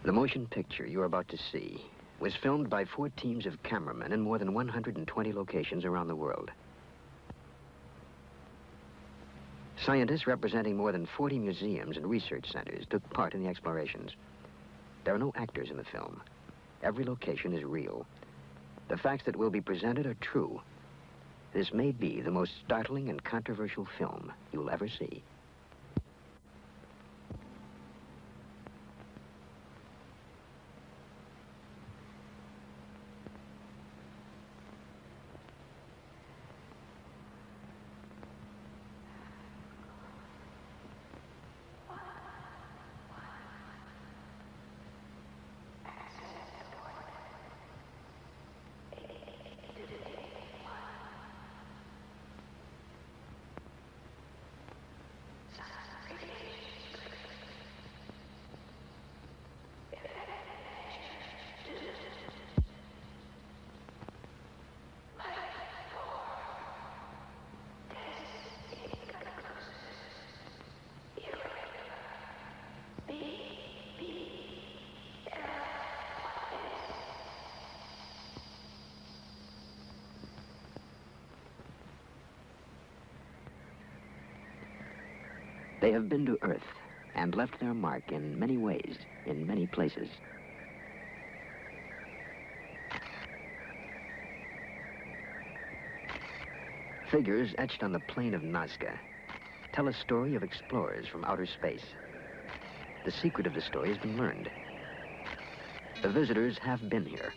The motion picture you're about to see was filmed by 4 teams of cameramen in more than 120 locations around the world. Scientists representing more than 40 museums and research centers took part in the explorations. There are no actors in the film. Every location is real. The facts that will be presented are true. This may be the most startling and controversial film you'll ever see. They have been to Earth and left their mark in many ways, in many places. Figures etched on the plain of Nazca tell a story of explorers from outer space. The secret of the story has been learned. The visitors have been here.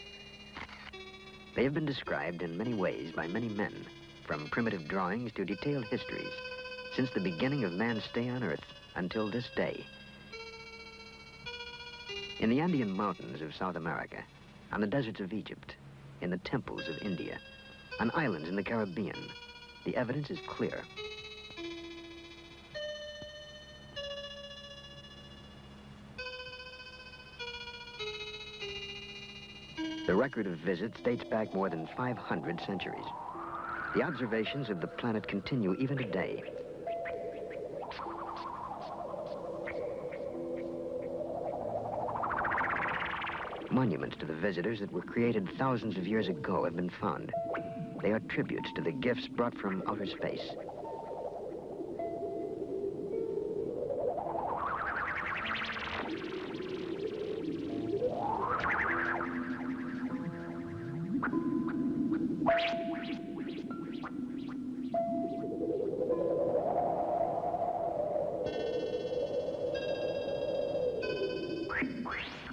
They have been described in many ways by many men, from primitive drawings to detailed histories, since the beginning of man's stay on Earth until this day. In the Andean mountains of South America, on the deserts of Egypt, in the temples of India, on islands in the Caribbean, the evidence is clear. The record of visits dates back more than 500 centuries. The observations of the planet continue even today. Monuments to the visitors that were created thousands of years ago have been found. They are tributes to the gifts brought from outer space.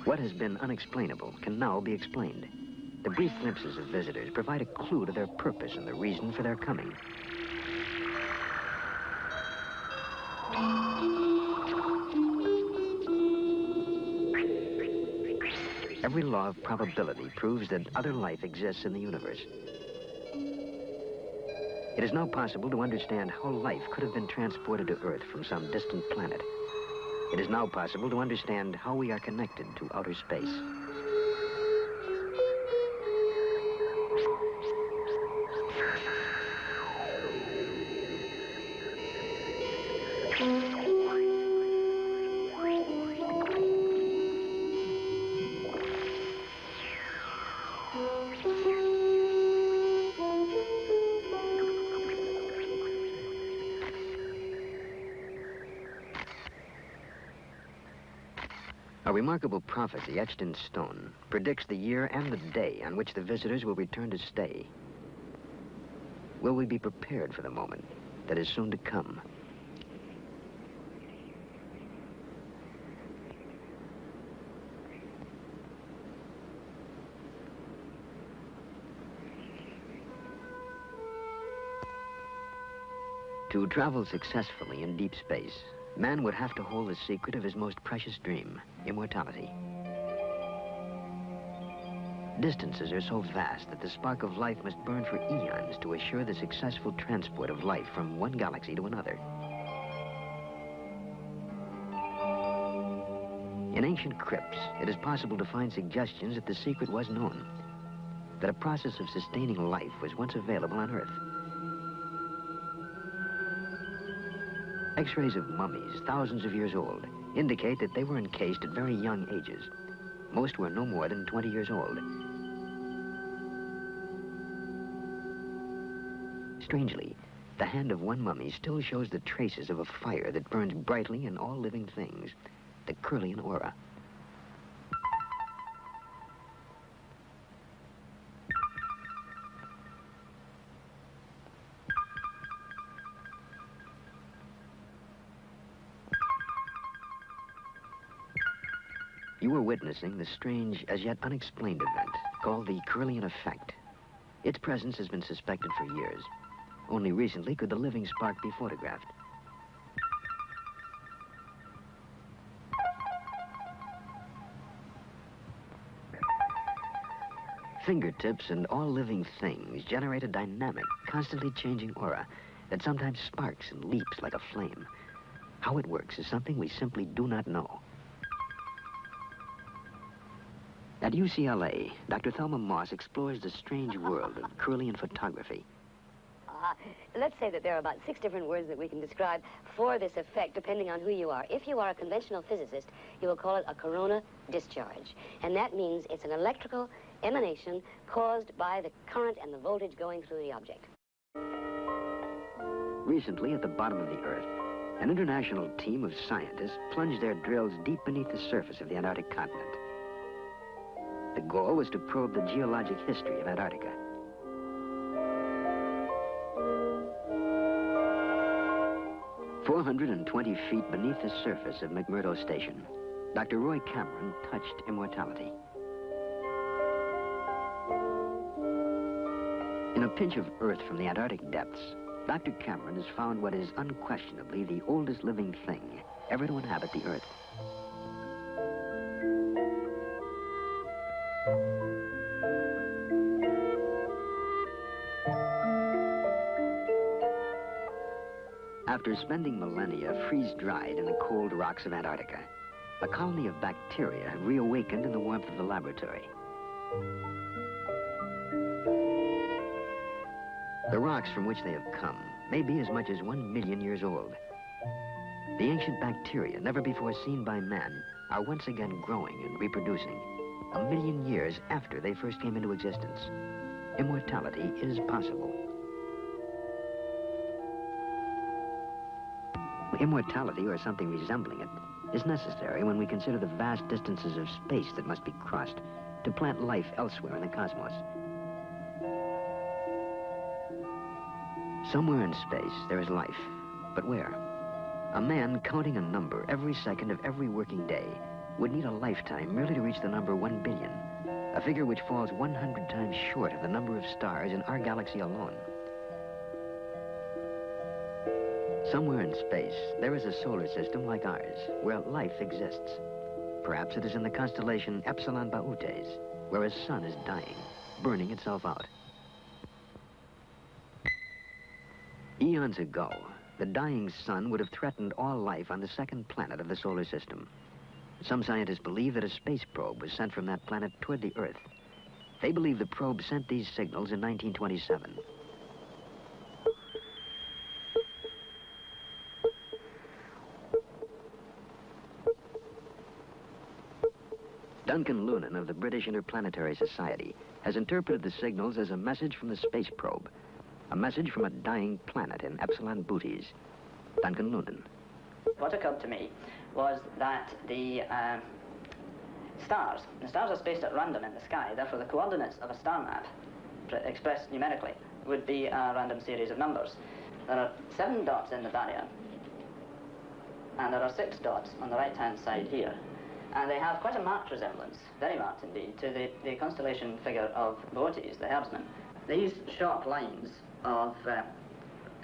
What has been unexplainable can now be explained. The brief glimpses of visitors provide a clue to their purpose and the reason for their coming. Every law of probability proves that other life exists in the universe. It is now possible to understand how life could have been transported to Earth from some distant planet. It is now possible to understand how we are connected to outer space. A remarkable prophecy etched in stone predicts the year and the day on which the visitors will return to stay. Will we be prepared for the moment that is soon to come? To travel successfully in deep space, man would have to hold the secret of his most precious dream, immortality. Distances are so vast that the spark of life must burn for eons to assure the successful transport of life from one galaxy to another. In ancient crypts, it is possible to find suggestions that the secret was known, that a process of sustaining life was once available on Earth. X-rays of mummies, thousands of years old, indicate that they were encased at very young ages. Most were no more than 20 years old. Strangely, the hand of one mummy still shows the traces of a fire that burns brightly in all living things, the Kirlian aura. You are witnessing the strange, as yet unexplained event called the Kirlian effect. Its presence has been suspected for years. Only recently could the living spark be photographed. Fingertips and all living things generate a dynamic, constantly changing aura that sometimes sparks and leaps like a flame. How it works is something we simply do not know. At UCLA, Dr. Thelma Moss explores the strange world of Kirlian photography. Let's say that there are about 6 different words that we can describe for this effect, depending on who you are. If you are a conventional physicist, you will call it a corona discharge. And that means it's an electrical emanation caused by the current and the voltage going through the object. Recently, at the bottom of the Earth, an international team of scientists plunged their drills deep beneath the surface of the Antarctic continent. The goal was to probe the geologic history of Antarctica. "420 feet beneath the surface of McMurdo Station, Dr. Roy Cameron touched immortality. In a pinch of earth from the Antarctic depths, Dr. Cameron has found what is unquestionably the oldest living thing ever to inhabit the Earth. After spending millennia freeze-dried in the cold rocks of Antarctica, a colony of bacteria have reawakened in the warmth of the laboratory. The rocks from which they have come may be as much as 1 million years old. The ancient bacteria, never before seen by man, are once again growing and reproducing, 1 million years after they first came into existence. Immortality is possible. Immortality, or something resembling it, is necessary when we consider the vast distances of space that must be crossed to plant life elsewhere in the cosmos. Somewhere in space, there is life, but where? A man counting a number every second of every working day would need a lifetime merely to reach the number 1 billion, a figure which falls 100 times short of the number of stars in our galaxy alone. Somewhere in space, there is a solar system like ours, where life exists. Perhaps it is in the constellation Epsilon Bautes, where a sun is dying, burning itself out. Eons ago, the dying sun would have threatened all life on the second planet of the solar system. Some scientists believe that a space probe was sent from that planet toward the Earth. They believe the probe sent these signals in 1927. Duncan Lunan of the British Interplanetary Society has interpreted the signals as a message from the space probe, a message from a dying planet in Epsilon Bautes. Duncan Lunan. What occurred to me was that the stars are spaced at random in the sky, therefore the coordinates of a star map, expressed numerically, would be a random series of numbers. There are 7 dots in the barrier, and there are 6 dots on the right-hand side here. And they have quite a marked resemblance, very marked indeed, to the constellation figure of Bautes, the herdsman. These sharp lines of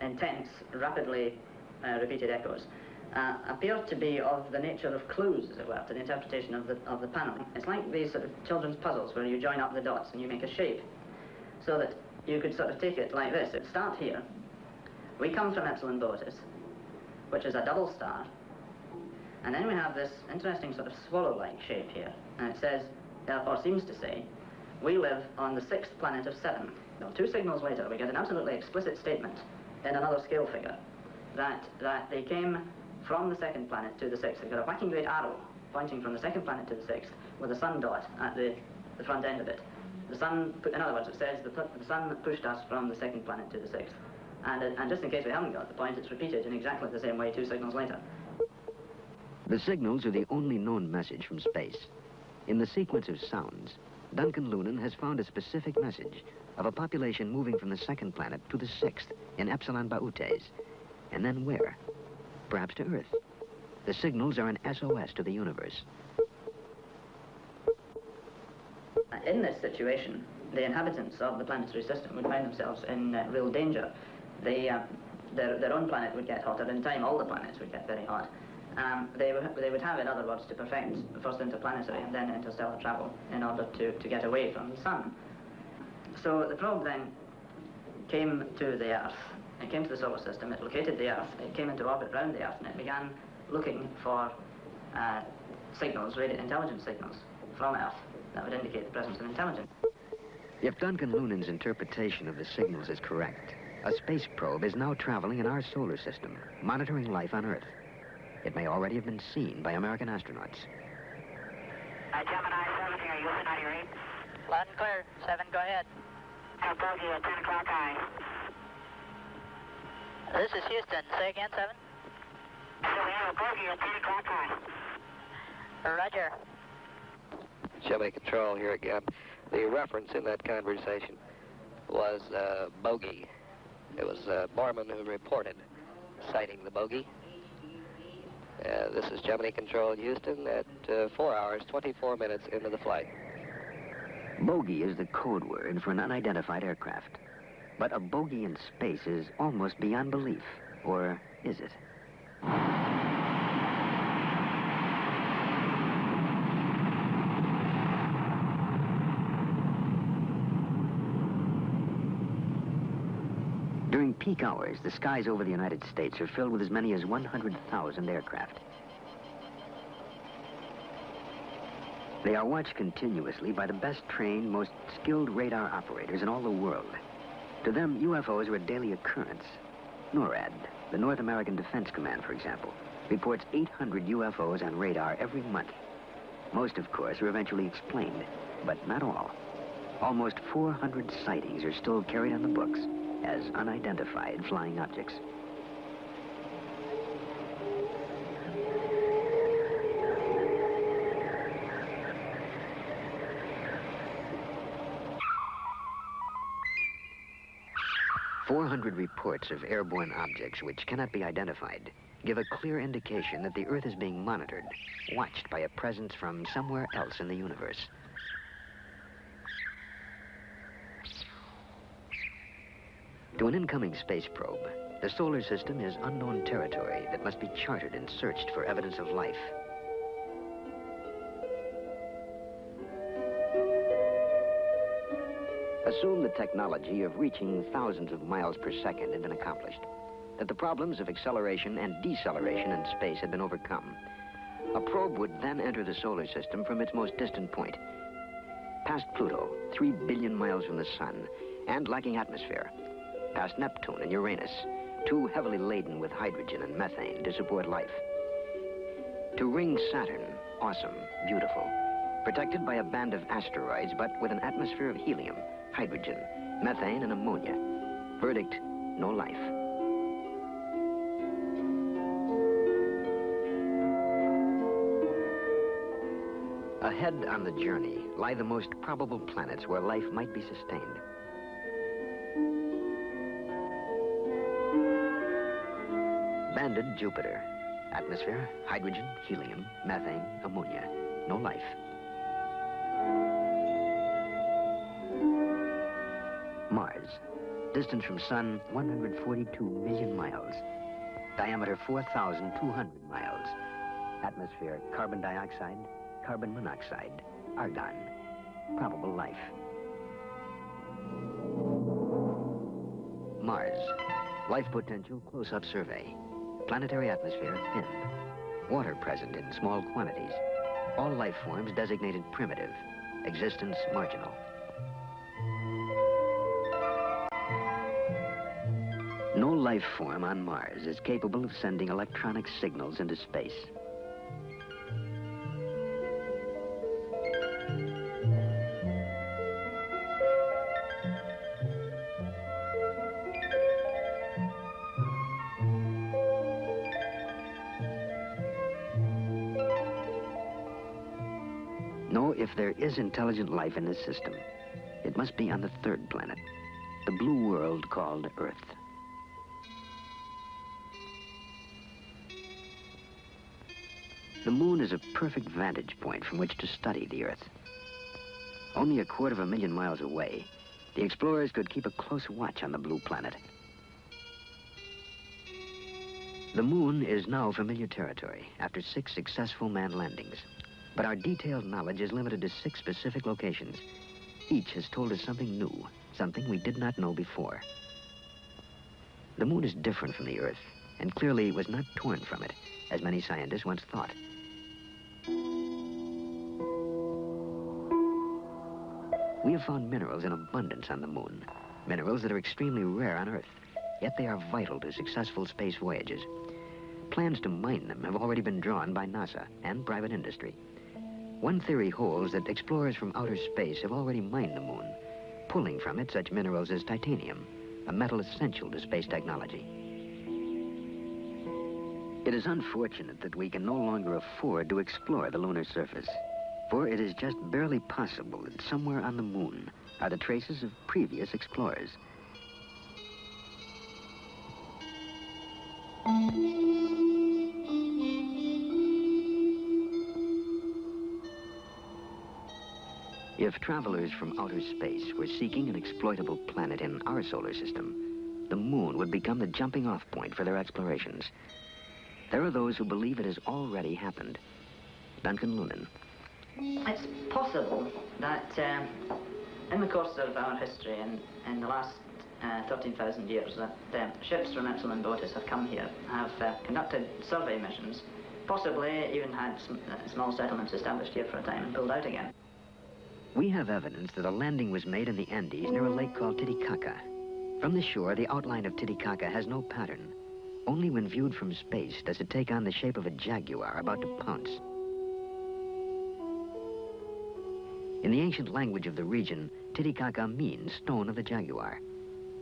intense, rapidly repeated echoes appear to be of the nature of clues, as it were, to the interpretation of the paneling. It's like these sort of children's puzzles where you join up the dots and you make a shape, so that you could sort of take it like this. It starts here. We come from Epsilon Bautes, which is a double star. And then we have this interesting sort of swallow-like shape here. And it says, or seems to say, we live on the 6th planet of 7. Now, 2 signals later, we get an absolutely explicit statement in another scale figure that they came from the 2nd planet to the 6th. They've got a whacking great arrow pointing from the second planet to the sixth with a sun dot at the front end of it. The sun, in other words, it says the sun pushed us from the second planet to the sixth. And just in case we haven't got the point, it's repeated in exactly the same way 2 signals later. The signals are the only known message from space. In the sequence of sounds, Duncan Lunan has found a specific message of a population moving from the second planet to the sixth in Epsilon Bautes. And then where? Perhaps to Earth. The signals are an SOS to the universe. In this situation, the inhabitants of the planetary system would find themselves in real danger. Their own planet would get hotter. In time, all the planets would get very hot. They would have, in other words, to perfect first interplanetary and then interstellar travel in order to get away from the sun. So the probe then came to the Earth. It came to the solar system. It located the Earth. It came into orbit around the Earth, and it began looking for signals, radio intelligence signals, from Earth that would indicate the presence of intelligence. If Duncan Lunan's interpretation of the signals is correct, a space probe is now traveling in our solar system, monitoring life on Earth. It may already have been seen by American astronauts. Gemini 7 here, Houston, how do you read? Loud and clear. 7, go ahead. Bogey at 10 o'clock high. This is Houston. Say again, 7. So we have a bogey at 10 o'clock high. Roger. Gemini Control here again. The reference in that conversation was bogey. It was Borman who reported sighting the bogey. This is Gemini Control Houston at 4 hours, 24 minutes into the flight. Bogey is the code word for an unidentified aircraft. But a bogey in space is almost beyond belief. Or is it? During peak hours, the skies over the United States are filled with as many as 100,000 aircraft. They are watched continuously by the best trained, most skilled radar operators in all the world. To them, UFOs are a daily occurrence. NORAD, the North American Defense Command, for example, reports 800 UFOs on radar every month. Most, of course, are eventually explained, but not all. Almost 400 sightings are still carried on the books as unidentified flying objects. "400 reports of airborne objects which cannot be identified give a clear indication that the Earth is being monitored, watched by a presence from somewhere else in the universe." To an incoming space probe, the solar system is unknown territory that must be charted and searched for evidence of life. Assume the technology of reaching thousands of miles per second had been accomplished, that the problems of acceleration and deceleration in space had been overcome. A probe would then enter the solar system from its most distant point, past Pluto, 3 billion miles from the sun, and lacking atmosphere, past Neptune and Uranus, too heavily laden with hydrogen and methane to support life. To ring Saturn, awesome, beautiful, protected by a band of asteroids, but with an atmosphere of helium, hydrogen, methane, and ammonia. Verdict, no life. Ahead on the journey lie the most probable planets where life might be sustained. Banded Jupiter. Atmosphere, hydrogen, helium, methane, ammonia. No life. Mars. Distance from Sun, 142 million miles. Diameter, 4,200 miles. Atmosphere, carbon dioxide, carbon monoxide, argon. Probable life. Mars. Life potential, close-up survey. Planetary atmosphere, thin. Water present in small quantities. All life forms designated primitive. Existence marginal. No life form on Mars is capable of sending electronic signals into space. If there is intelligent life in this system, it must be on the third planet, the blue world called Earth. The moon is a perfect vantage point from which to study the Earth. Only 250,000 miles away, the explorers could keep a close watch on the blue planet. The moon is now familiar territory after 6 successful manned landings. But our detailed knowledge is limited to 6 specific locations. Each has told us something new, something we did not know before. The moon is different from the Earth, and clearly was not torn from it, as many scientists once thought. We have found minerals in abundance on the moon, minerals that are extremely rare on Earth, yet they are vital to successful space voyages. Plans to mine them have already been drawn by NASA and private industry. One theory holds that explorers from outer space have already mined the moon, pulling from it such minerals as titanium, a metal essential to space technology. It is unfortunate that we can no longer afford to explore the lunar surface, for it is just barely possible that somewhere on the moon are the traces of previous explorers. If travelers from outer space were seeking an exploitable planet in our solar system, the moon would become the jumping-off point for their explorations. There are those who believe it has already happened. Duncan Lunan. It's possible that in the course of our history and in the last 13,000 years that ships from Epsilon Botis have come here, have conducted survey missions, possibly even had small settlements established here for a time and pulled out again. We have evidence that a landing was made in the Andes near a lake called Titicaca. From the shore, the outline of Titicaca has no pattern. Only when viewed from space does it take on the shape of a jaguar about to pounce. In the ancient language of the region, Titicaca means stone of the jaguar.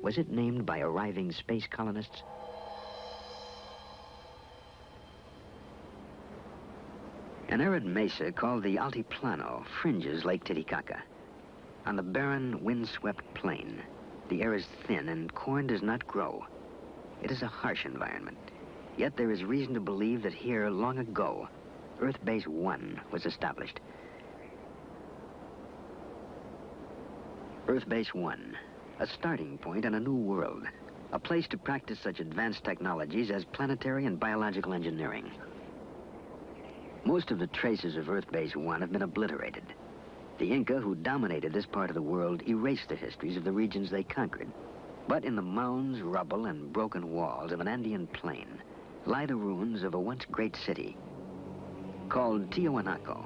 Was it named by arriving space colonists? An arid mesa called the Altiplano fringes Lake Titicaca. On the barren, windswept plain, the air is thin and corn does not grow. It is a harsh environment, yet there is reason to believe that here, long ago, Earth Base 1 was established. Earth Base 1, a starting point on a new world, a place to practice such advanced technologies as planetary and biological engineering. Most of the traces of Earth Base 1 have been obliterated. The Inca who dominated this part of the world erased the histories of the regions they conquered. But in the mounds, rubble, and broken walls of an Andean plain lie the ruins of a once great city. Called Tiwanaku,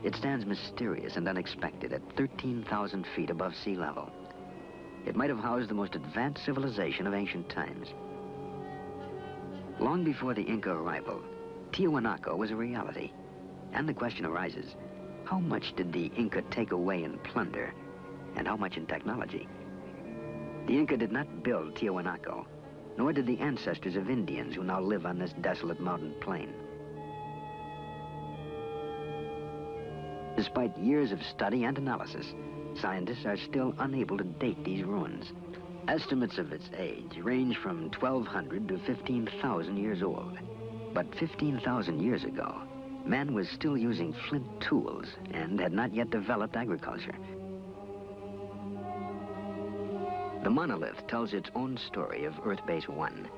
it stands mysterious and unexpected at 13,000 feet above sea level. It might have housed the most advanced civilization of ancient times. Long before the Inca arrival, Tiwanaku was a reality. And the question arises, how much did the Inca take away in plunder, and how much in technology? The Inca did not build Tiwanaku, nor did the ancestors of Indians who now live on this desolate mountain plain. Despite years of study and analysis, scientists are still unable to date these ruins. Estimates of its age range from 1,200 to 15,000 years old. But 15,000 years ago, man was still using flint tools and had not yet developed agriculture. The monolith tells its own story of Earth Base 1.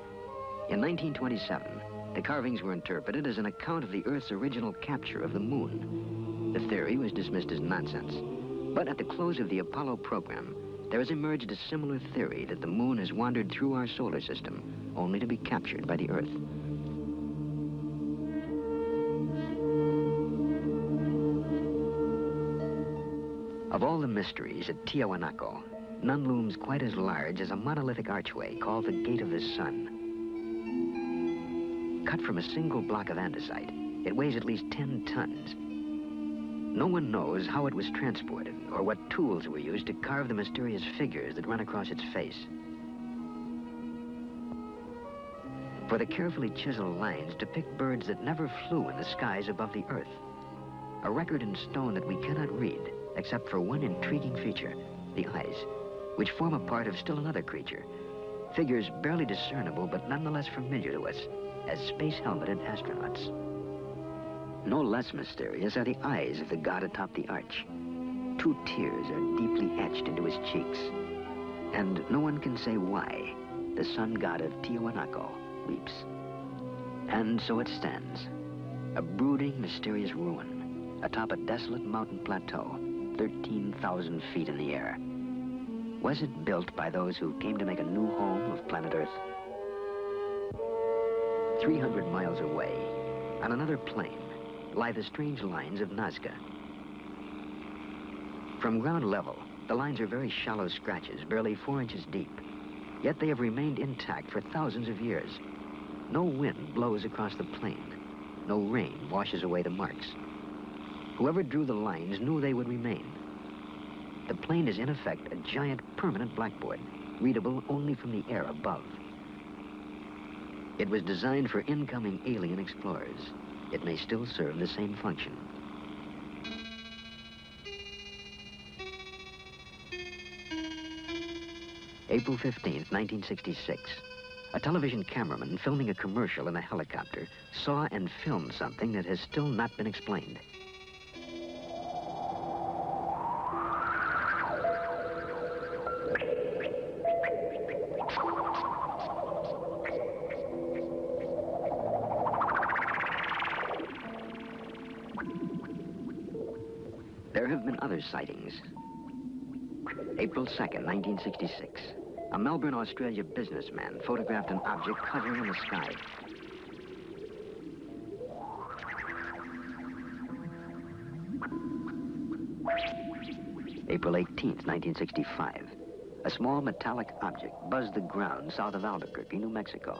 In 1927, the carvings were interpreted as an account of the Earth's original capture of the moon. The theory was dismissed as nonsense. But at the close of the Apollo program, there has emerged a similar theory that the moon has wandered through our solar system, only to be captured by the Earth. Of all the mysteries at Tiwanaku, none looms quite as large as a monolithic archway called the Gate of the Sun. Cut from a single block of andesite, it weighs at least 10 tons. No one knows how it was transported or what tools were used to carve the mysterious figures that run across its face. For the carefully chiseled lines depict birds that never flew in the skies above the Earth. A record in stone that we cannot read, except for one intriguing feature, the eyes, which form a part of still another creature. Figures barely discernible, but nonetheless familiar to us as space-helmeted astronauts. No less mysterious are the eyes of the god atop the arch. 2 tears are deeply etched into his cheeks. And no one can say why the sun god of Tiwanaku weeps. And so it stands, a brooding, mysterious ruin atop a desolate mountain plateau, 13,000 feet in the air. Was it built by those who came to make a new home of planet Earth? 300 miles away, on another plane, lie the strange lines of Nazca. From ground level, the lines are very shallow scratches, barely 4 inches deep. Yet they have remained intact for thousands of years. No wind blows across the plain. No rain washes away the marks. Whoever drew the lines knew they would remain. The plane is in effect a giant permanent blackboard, readable only from the air above. It was designed for incoming alien explorers. It may still serve the same function. April 15th, 1966. A television cameraman filming a commercial in a helicopter saw and filmed something that has still not been explained. There have been other sightings. April 2nd, 1966. A Melbourne, Australia businessman photographed an object hovering in the sky. April 18th, 1965. A small metallic object buzzed the ground south of Albuquerque, New Mexico.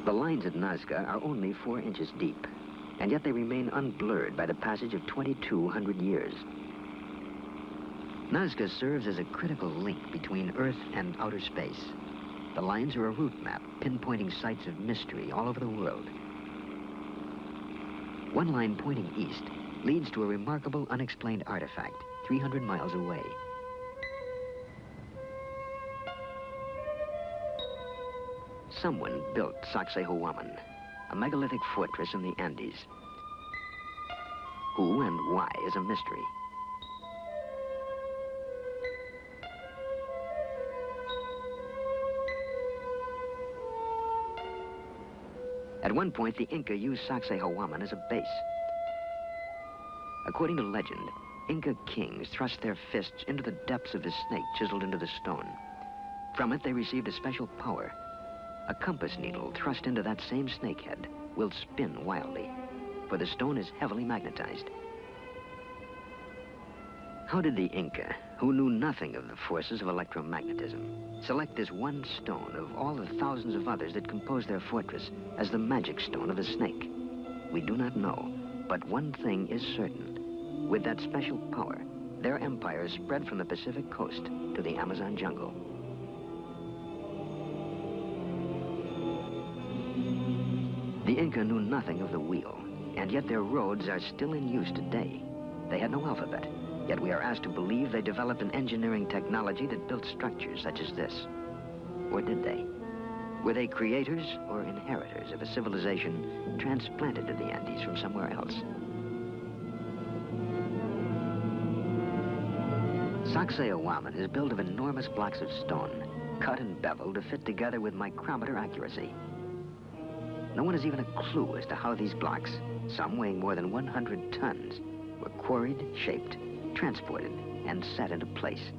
The lines at Nazca are only 4 inches deep, and yet they remain unblurred by the passage of 2,200 years. Nazca serves as a critical link between Earth and outer space. The lines are a route map pinpointing sites of mystery all over the world. One line pointing east leads to a remarkable unexplained artifact 300 miles away. Someone built Sacsayhuaman, a megalithic fortress in the Andes. Who and why is a mystery. At one point, the Inca used Sacsayhuaman as a base. According to legend, Inca kings thrust their fists into the depths of the snake chiseled into the stone. From it, they received a special power. A compass needle thrust into that same snakehead will spin wildly, for the stone is heavily magnetized. How did the Inca, who knew nothing of the forces of electromagnetism, select this one stone of all the thousands of others that composed their fortress as the magic stone of the snake? We do not know, but one thing is certain. With that special power, their empire spread from the Pacific coast to the Amazon jungle. The Inca knew nothing of the wheel, and yet their roads are still in use today. They had no alphabet, yet we are asked to believe they developed an engineering technology that built structures such as this. Or did they? Were they creators or inheritors of a civilization transplanted to the Andes from somewhere else? Sacsayhuaman is built of enormous blocks of stone, cut and beveled to fit together with micrometer accuracy. No one has even a clue as to how these blocks, some weighing more than 100 tons, were quarried, shaped, transported, and set into place.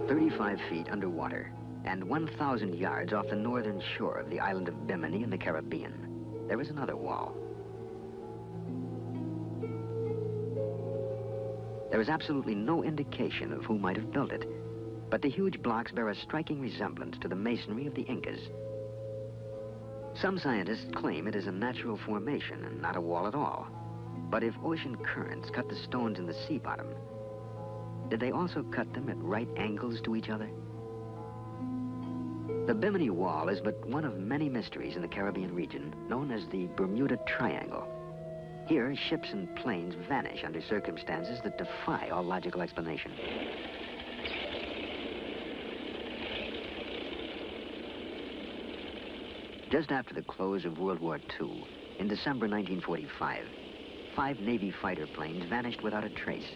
"35 feet underwater, And 1,000 yards off the northern shore of the island of Bimini in the Caribbean, there is another wall. There is absolutely no indication of who might have built it, but the huge blocks bear a striking resemblance to the masonry of the Incas. Some scientists claim it is a natural formation and not a wall at all. But if ocean currents cut the stones in the sea bottom, did they also cut them at right angles to each other? The Bimini Wall is but one of many mysteries in the Caribbean region, known as the Bermuda Triangle. Here, ships and planes vanish under circumstances that defy all logical explanation. Just after the close of World War II, in December 1945, 5 Navy fighter planes vanished without a trace,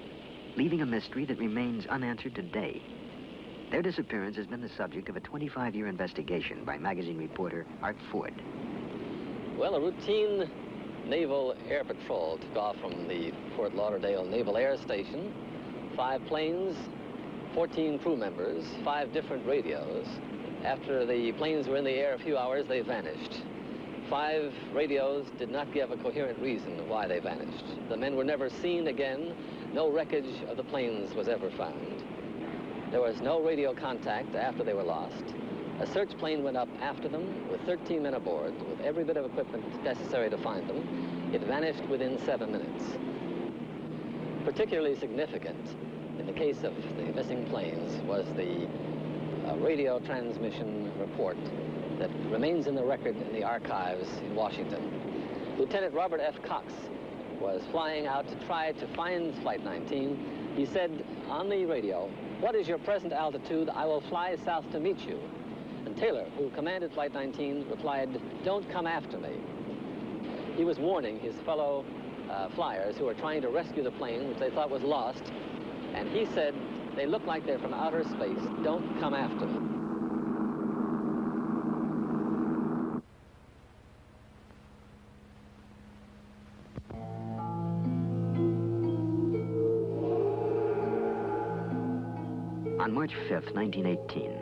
leaving a mystery that remains unanswered today. Their disappearance has been the subject of a 25-year investigation by magazine reporter Art Ford. Well, a routine naval air patrol took off from the Fort Lauderdale Naval Air Station. 5 planes, 14 crew members, 5 different radios. After the planes were in the air a few hours, they vanished. 5 radios did not give a coherent reason why they vanished. The men were never seen again. No wreckage of the planes was ever found. There was no radio contact after they were lost. A search plane went up after them with 13 men aboard, with every bit of equipment necessary to find them. It vanished within 7 minutes. Particularly significant in the case of the missing planes was the radio transmission report that remains in the record in the archives in Washington. Lieutenant Robert F. Cox was flying out to try to find Flight 19. He said on the radio, "What is your present altitude? I will fly south to meet you." And Taylor, who commanded Flight 19, replied, "Don't come after me." He was warning his fellow flyers who were trying to rescue the plane, which they thought was lost, and he said, "They look like they're from outer space. Don't come after them." On March 5th, 1918,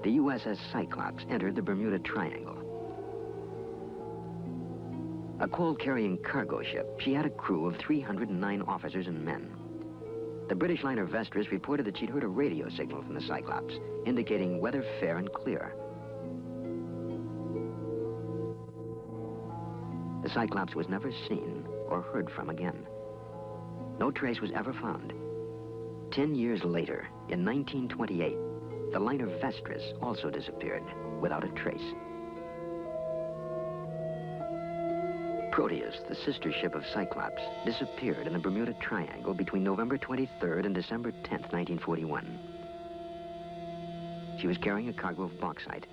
the USS Cyclops entered the Bermuda Triangle. A coal-carrying cargo ship, she had a crew of 309 officers and men. The British liner Vestris reported that she'd heard a radio signal from the Cyclops, indicating weather fair and clear. The Cyclops was never seen or heard from again. No trace was ever found. 10 years later, in 1928, the liner Vestris also disappeared without a trace. Proteus, the sister ship of Cyclops, disappeared in the Bermuda Triangle between November 23rd and December 10th, 1941. She was carrying a cargo of bauxite.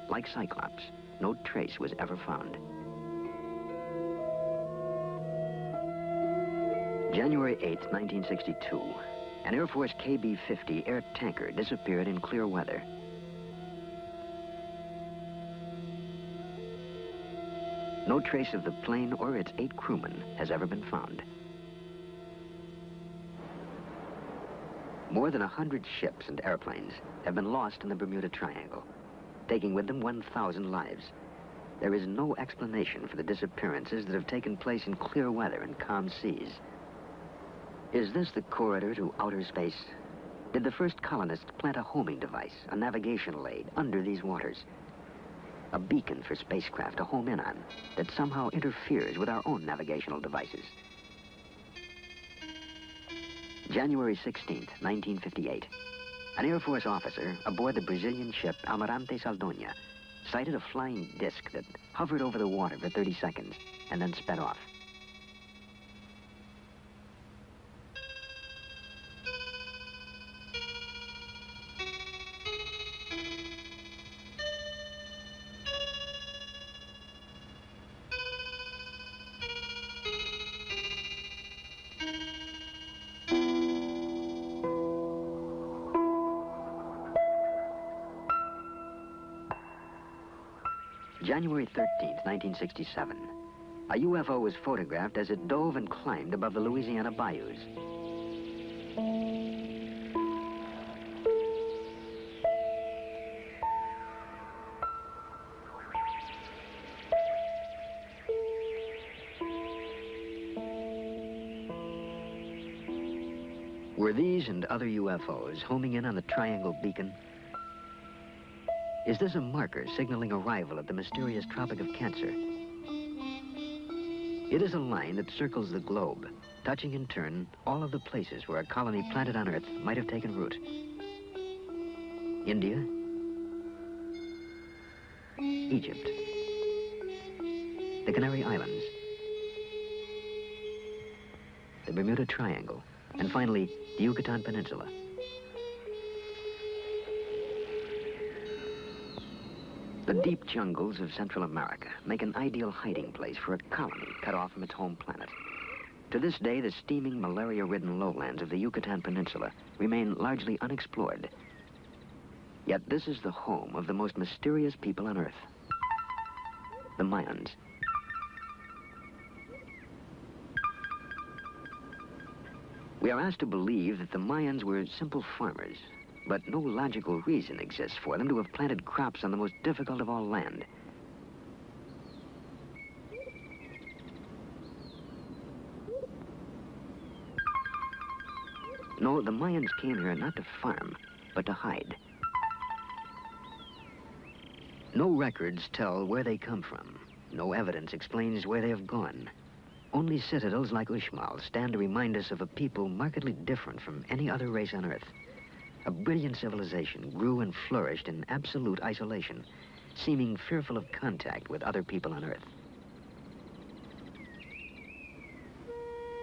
Like Cyclops, no trace was ever found. January 8th, 1962, an Air Force KB-50 air tanker disappeared in clear weather. No trace of the plane or its 8 crewmen has ever been found. More than 100 ships and airplanes have been lost in the Bermuda Triangle, taking with them 1,000 lives. There is no explanation for the disappearances that have taken place in clear weather and calm seas. Is this the corridor to outer space? Did the first colonists plant a homing device, a navigational aid, under these waters? A beacon for spacecraft to home in on that somehow interferes with our own navigational devices. January 16th, 1958. An Air Force officer aboard the Brazilian ship Almirante Saldanha sighted a flying disc that hovered over the water for 30 seconds and then sped off. January 13th, 1967. A UFO was photographed as it dove and climbed above the Louisiana bayous. Were these and other UFOs homing in on the Triangle Beacon? Is this a marker signaling arrival at the mysterious Tropic of Cancer? It is a line that circles the globe, touching in turn all of the places where a colony planted on Earth might have taken root. India, Egypt, the Canary Islands, the Bermuda Triangle, and finally, the Yucatan Peninsula. The deep jungles of Central America make an ideal hiding place for a colony cut off from its home planet. To this day, the steaming, malaria-ridden lowlands of the Yucatan Peninsula remain largely unexplored. Yet this is the home of the most mysterious people on Earth, the Mayans. We are asked to believe that the Mayans were simple farmers, but no logical reason exists for them to have planted crops on the most difficult of all land. No, the Mayans came here not to farm, but to hide. No records tell where they come from. No evidence explains where they have gone. Only citadels like Uxmal stand to remind us of a people markedly different from any other race on Earth. A brilliant civilization grew and flourished in absolute isolation, seeming fearful of contact with other people on Earth.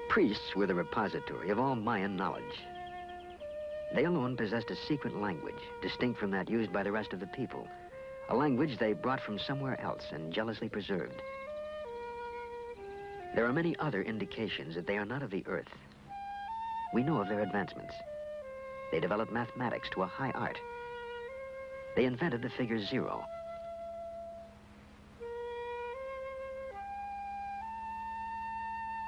Priests were the repository of all Mayan knowledge. They alone possessed a secret language, distinct from that used by the rest of the people, a language they brought from somewhere else and jealously preserved. There are many other indications that they are not of the Earth. We know of their advancements. They developed mathematics to a high art. They invented the figure 0.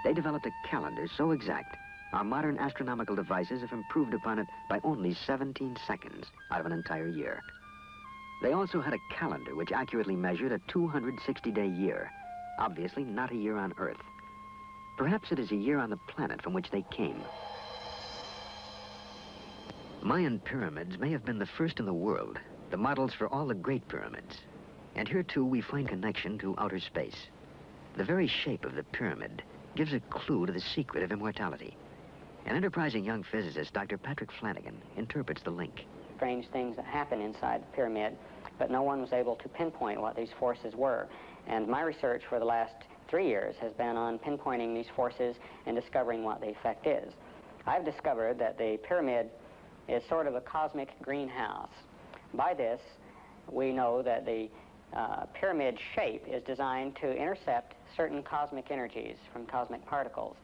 They developed a calendar so exact, our modern astronomical devices have improved upon it by only 17 seconds out of an entire year. They also had a calendar which accurately measured a 260-day year, obviously not a year on Earth. Perhaps it is a year on the planet from which they came. Mayan pyramids may have been the first in the world, the models for all the great pyramids. And here, too, we find connection to outer space. The very shape of the pyramid gives a clue to the secret of immortality. An enterprising young physicist, Dr. Patrick Flanagan, interprets the link. Strange things that happen inside the pyramid, but no one was able to pinpoint what these forces were. And my research for the last 3 years has been on pinpointing these forces and discovering what the effect is. I've discovered that the pyramid is sort of a cosmic greenhouse. By this, we know that the pyramid shape is designed to intercept certain cosmic energies from cosmic particles.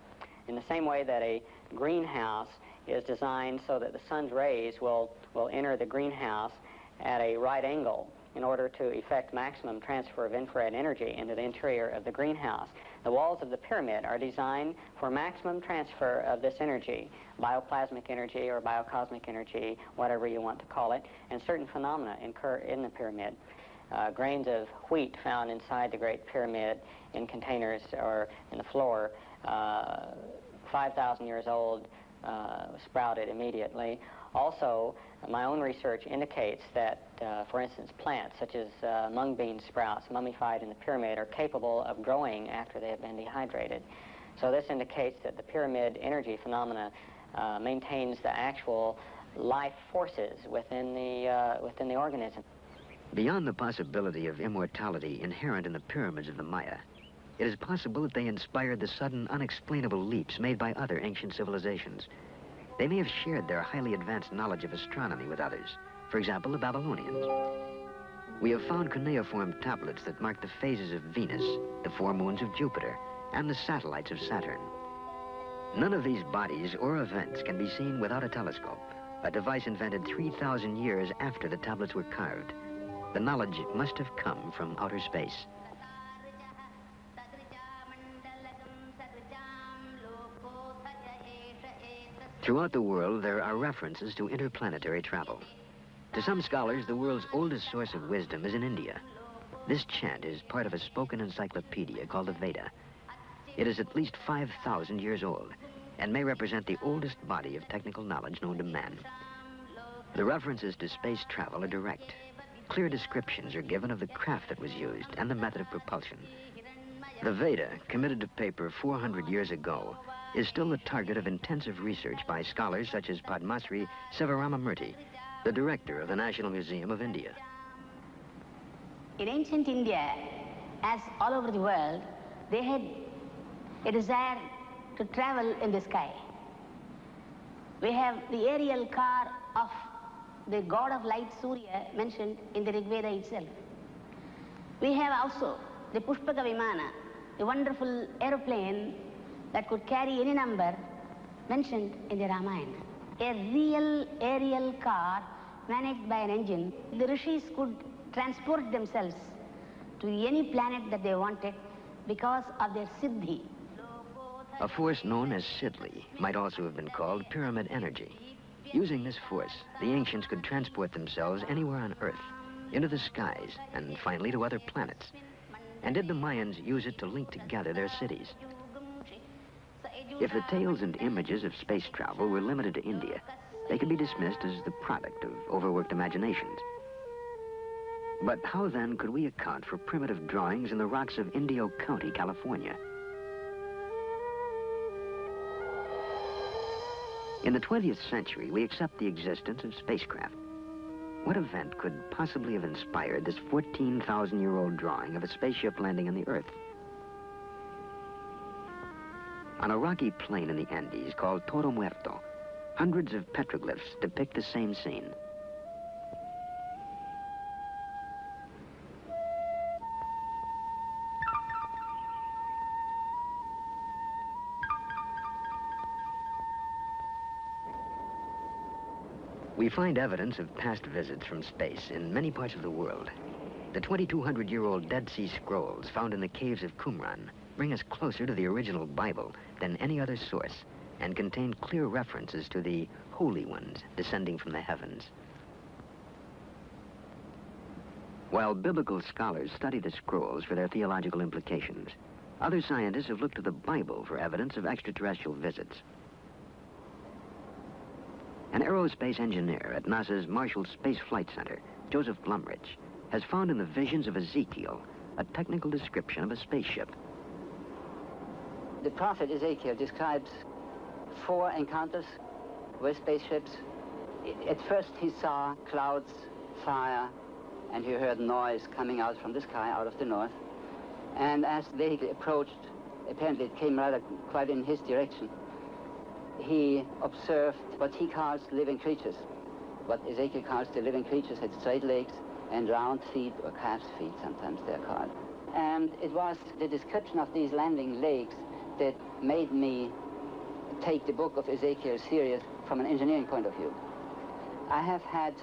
In the same way that a greenhouse is designed so that the sun's rays will enter the greenhouse at a right angle in order to effect maximum transfer of infrared energy into the interior of the greenhouse. The walls of the pyramid are designed for maximum transfer of this energy, bioplasmic energy or biocosmic energy, whatever you want to call it, and certain phenomena occur in the pyramid. Grains of wheat found inside the Great Pyramid in containers or in the floor, 5,000 years old, sprouted immediately. Also, my own research indicates that, for instance, plants such as mung bean sprouts mummified in the pyramid are capable of growing after they have been dehydrated. So this indicates that the pyramid energy phenomena maintains the actual life forces within the organism. Beyond the possibility of immortality inherent in the pyramids of the Maya, it is possible that they inspired the sudden, unexplainable leaps made by other ancient civilizations. They may have shared their highly advanced knowledge of astronomy with others. For example, the Babylonians. We have found cuneiform tablets that mark the phases of Venus, the 4 moons of Jupiter, and the satellites of Saturn. None of these bodies or events can be seen without a telescope, a device invented 3,000 years after the tablets were carved. The knowledge must have come from outer space. Throughout the world, there are references to interplanetary travel. To some scholars, the world's oldest source of wisdom is in India. This chant is part of a spoken encyclopedia called the Veda. It is at least 5,000 years old. and may represent the oldest body of technical knowledge known to man. The references to space travel are direct. Clear descriptions are given of the craft that was used and the method of propulsion. The Veda, committed to paper 400 years ago, is still the target of intensive research by scholars such as Padmasri Sivaramamurthy, the director of the National Museum of India. In ancient India, as all over the world, they had a desire to travel in the sky. We have the aerial car of the god of light Surya mentioned in the Rig Veda itself. We have also the Pushpaka Vimana, the wonderful aeroplane that could carry any number mentioned in the Ramayana. A real aerial car managed by an engine. The rishis could transport themselves to any planet that they wanted because of their siddhi. A force known as Sidli might also have been called pyramid energy. Using this force, the ancients could transport themselves anywhere on Earth, into the skies, and finally to other planets. And did the Mayans use it to link together their cities? If the tales and images of space travel were limited to India, they could be dismissed as the product of overworked imaginations. But how then could we account for primitive drawings in the rocks of Indio County, California? In the 20th century, we accept the existence of spacecraft. What event could possibly have inspired this 14,000-year-old drawing of a spaceship landing on the Earth? On a rocky plain in the Andes called Toro Muerto, hundreds of petroglyphs depict the same scene. We find evidence of past visits from space in many parts of the world. The 2,200-year-old Dead Sea Scrolls found in the caves of Qumran bring us closer to the original Bible than any other source and contain clear references to the Holy Ones descending from the heavens. While biblical scholars study the scrolls for their theological implications, other scientists have looked to the Bible for evidence of extraterrestrial visits. An aerospace engineer at NASA's Marshall Space Flight Center, Joseph Blumrich, has found in the visions of Ezekiel a technical description of a spaceship. The prophet Ezekiel describes 4 encounters with spaceships. At first he saw clouds, fire, and he heard noise coming out from the sky, out of the north. And as they approached, apparently it came rather quite in his direction, he observed what he calls living creatures. What Ezekiel calls the living creatures had straight legs and round feet, or calf's feet, sometimes they're called. And it was the description of these landing legs that made me take the book of Ezekiel serious from an engineering point of view. I have had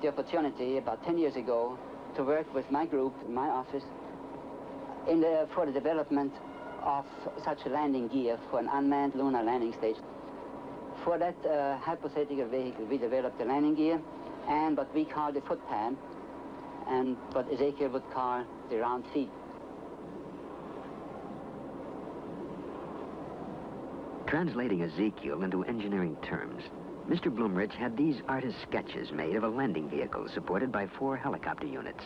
the opportunity about 10 years ago to work with my group in my office for the development of such a landing gear for an unmanned lunar landing station. For that hypothetical vehicle, we developed the landing gear and what we call the footpad, and what Ezekiel would call the round feet. Translating Ezekiel into engineering terms, Mr. Blumrich had these artist sketches made of a landing vehicle supported by 4 helicopter units.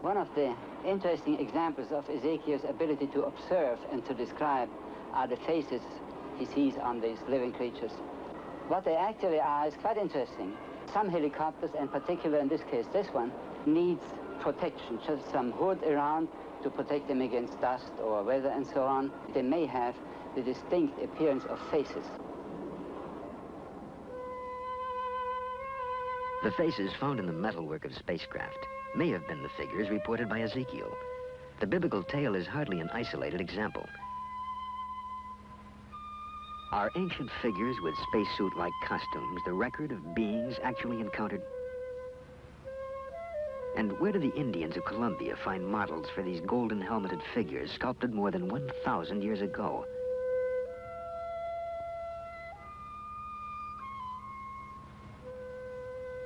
One of the interesting examples of Ezekiel's ability to observe and to describe are the faces he sees on these living creatures. What they actually are is quite interesting. Some helicopters, and particularly in this case this one, needs protection, just some hood around to protect them against dust or weather and so on. They may have the distinct appearance of faces. The faces found in the metalwork of spacecraft may have been the figures reported by Ezekiel. The biblical tale is hardly an isolated example. Are ancient figures with spacesuit-like costumes the record of beings actually encountered? And where do the Indians of Colombia find models for these golden helmeted figures sculpted more than 1,000 years ago?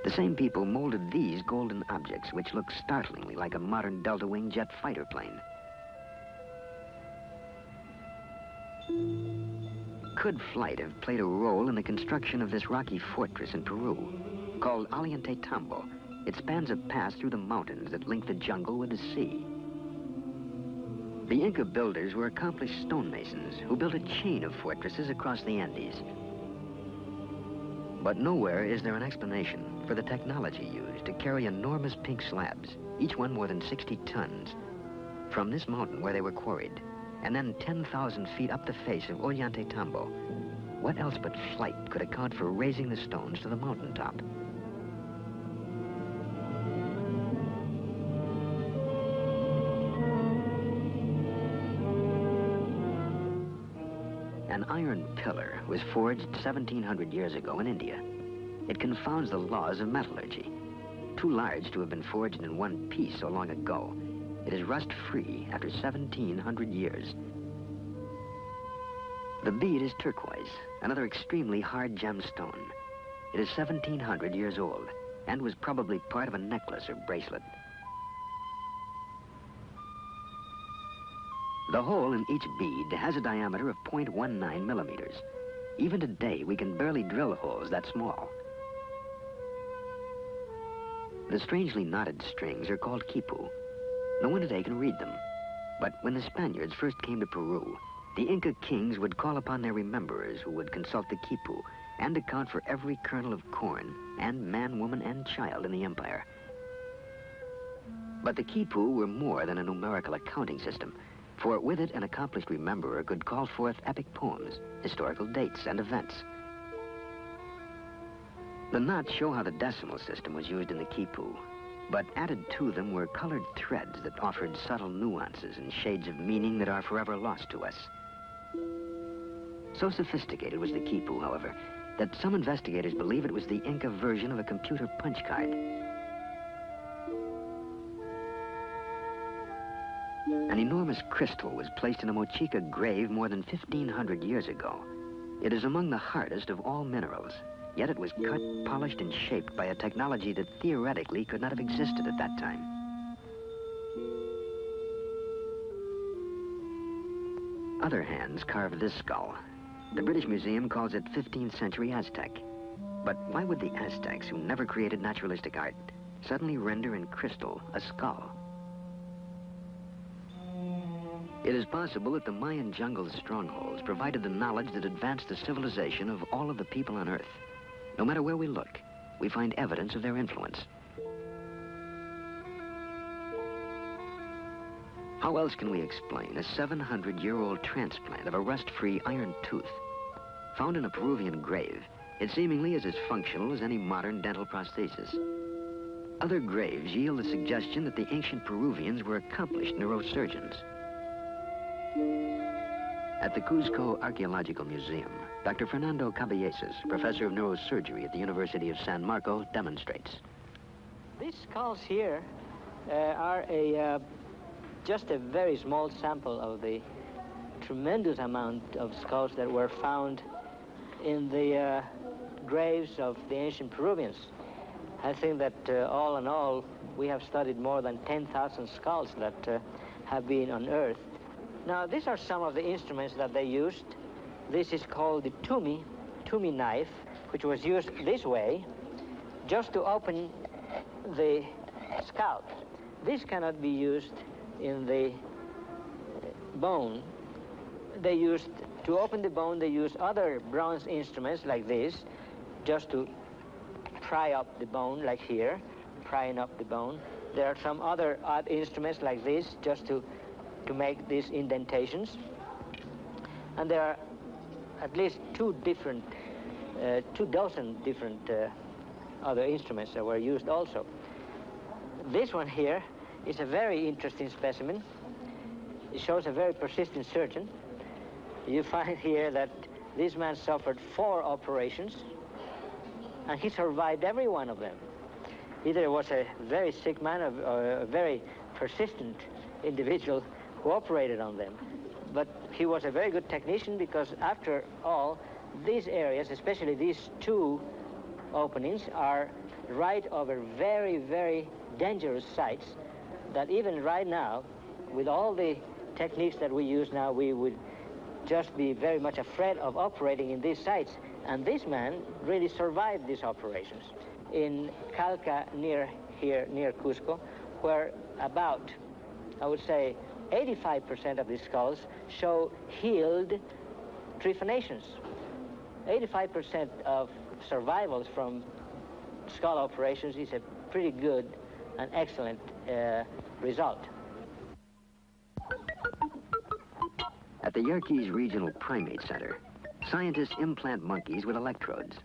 The same people molded these golden objects, which look startlingly like a modern delta-wing jet fighter plane. could flight have played a role in the construction of this rocky fortress in Peru, called Ollantaytambo? It spans a pass through the mountains that link the jungle with the sea. The Inca builders were accomplished stonemasons who built a chain of fortresses across the Andes. But nowhere is there an explanation for the technology used to carry enormous pink slabs, each one more than 60 tons, from this mountain where they were quarried, and then 10,000 feet up the face of Ollantaytambo. What else but flight could account for raising the stones to the mountaintop? An iron pillar was forged 1,700 years ago in India. It confounds the laws of metallurgy. Too large to have been forged in one piece so long ago, it is rust-free after 1,700 years. The bead is turquoise, another extremely hard gemstone. It is 1,700 years old and was probably part of a necklace or bracelet. The hole in each bead has a diameter of 0.19 millimeters. Even today, we can barely drill holes that small. The strangely knotted strings are called quipu. No one today can read them. But when the Spaniards first came to Peru, the Inca kings would call upon their rememberers who would consult the quipu and account for every kernel of corn and man, woman, and child in the empire. But the quipu were more than a numerical accounting system, for with it an accomplished rememberer could call forth epic poems, historical dates, and events. The knots show how the decimal system was used in the quipu, but added to them were colored threads that offered subtle nuances and shades of meaning that are forever lost to us. So sophisticated was the quipu, however, that some investigators believe it was the Inca version of a computer punch card. An enormous crystal was placed in a Mochica grave more than 1,500 years ago. It is among the hardest of all minerals, yet it was cut, polished, and shaped by a technology that theoretically could not have existed at that time. Other hands carved this skull. The British Museum calls it 15th century Aztec. But why would the Aztecs, who never created naturalistic art, suddenly render in crystal a skull? It is possible that the Mayan jungle's strongholds provided the knowledge that advanced the civilization of all of the people on Earth. No matter where we look, we find evidence of their influence. How else can we explain a 700-year-old transplant of a rust-free iron tooth? Found in a Peruvian grave, it seemingly is as functional as any modern dental prosthesis. Other graves yield the suggestion that the ancient Peruvians were accomplished neurosurgeons. At the Cuzco Archaeological Museum, Dr. Fernando Caballesas, professor of neurosurgery at the University of San Marcos, demonstrates. These skulls here are just a very small sample of the tremendous amount of skulls that were found in the graves of the ancient Peruvians. I think that all in all, we have studied more than 10,000 skulls that have been unearthed. Now, these are some of the instruments that they used. This is called the tumi knife, which was used this way, just to open the scalp. This cannot be used in the bone. To open the bone, they used other bronze instruments like this, just to pry up the bone, like here, prying up the bone. There are some other odd instruments like this, just to make these indentations. And there are at least 2 dozen different other instruments that were used also. This one here is a very interesting specimen. It shows a very persistent surgeon. You find here that this man suffered 4 operations, and he survived every one of them. Either it was a very sick man or a very persistent individual who operated on them. But he was a very good technician, because after all, these areas, especially these 2 openings, are right over very, very dangerous sites that even right now, with all the techniques that we use now, we would just be very much afraid of operating in these sites. And this man really survived these operations. In Calca, near here, near Cusco, where about, I would say, 85% of these skulls show healed trephanations. 85% of survivals from skull operations is a pretty good and excellent result. At the Yerkes Regional Primate Center, scientists implant monkeys with electrodes.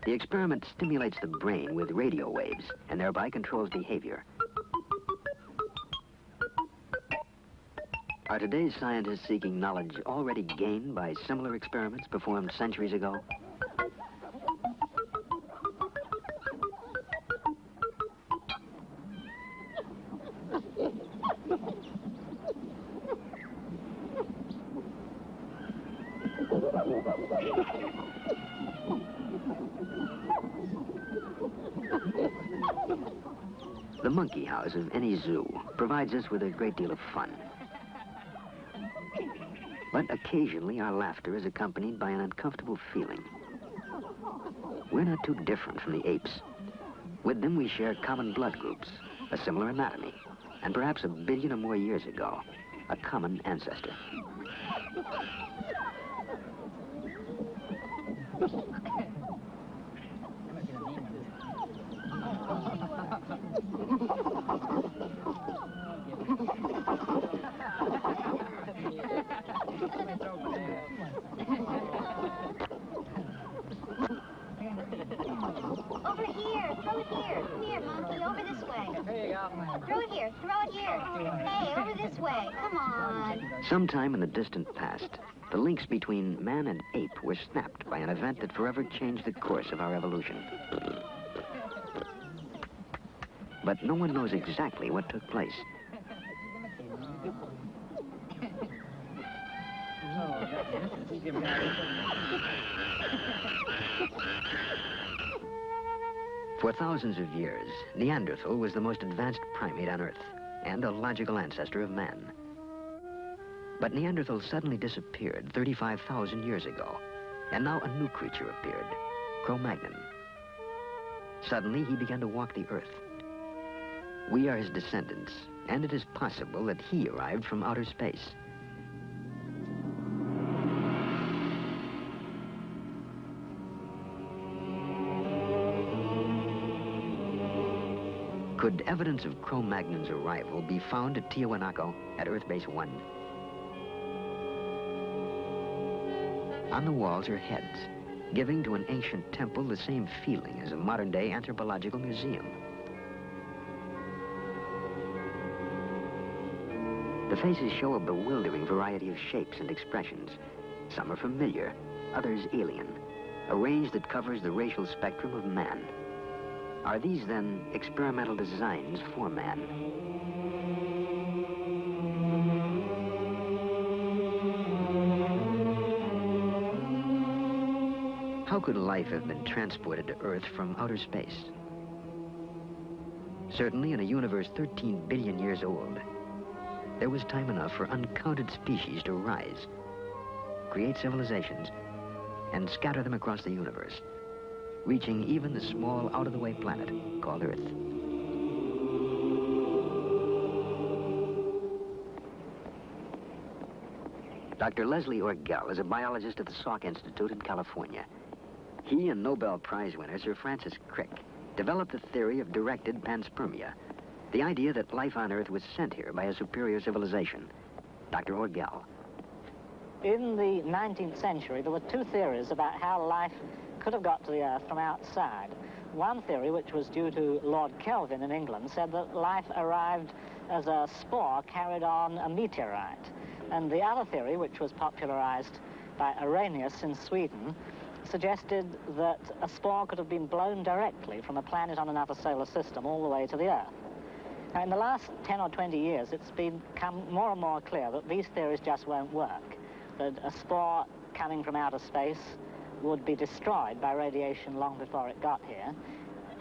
The experiment stimulates the brain with radio waves and thereby controls behavior. Are today's scientists seeking knowledge already gained by similar experiments performed centuries ago? The monkey house of any zoo provides us with a great deal of fun. But occasionally our laughter is accompanied by an uncomfortable feeling. We're not too different from the apes. With them we share common blood groups, a similar anatomy, and perhaps 1 billion or more years ago, a common ancestor. Over here, throw it here. Come here, monkey, over this way. There you go. Throw it here, throw it here. Hey, over this way, come on. Sometime in the distant past, the links between man and ape were snapped by an event that forever changed the course of our evolution. But no one knows exactly what took place. For thousands of years, Neanderthal was the most advanced primate on Earth and a logical ancestor of man. But Neanderthal suddenly disappeared 35,000 years ago, and now a new creature appeared, Cro-Magnon. Suddenly, he began to walk the Earth. We are his descendants, and it is possible that he arrived from outer space. Could evidence of Cro-Magnon's arrival be found at Tiwanaku at Earth Base 1? On the walls are heads, giving to an ancient temple the same feeling as a modern-day anthropological museum. The faces show a bewildering variety of shapes and expressions. Some are familiar, others alien, a range that covers the racial spectrum of man. Are these, then, experimental designs for man? How could life have been transported to Earth from outer space? Certainly in a universe 13 billion years old, there was time enough for uncounted species to rise, create civilizations, and scatter them across the universe, reaching even the small, out-of-the-way planet called Earth. Dr. Leslie Orgel is a biologist at the Salk Institute in California. He and Nobel Prize winner Sir Francis Crick developed the theory of directed panspermia, the idea that life on Earth was sent here by a superior civilization. Dr. Orgel. In the 19th century, there were two theories about how life could have got to the Earth from outside. One theory, which was due to Lord Kelvin in England, said that life arrived as a spore carried on a meteorite. And the other theory, which was popularized by Arrhenius in Sweden, suggested that a spore could have been blown directly from a planet on another solar system all the way to the Earth. Now, in the last 10 or 20 years, it's become more and more clear that these theories just won't work, that a spore coming from outer space would be destroyed by radiation long before it got here,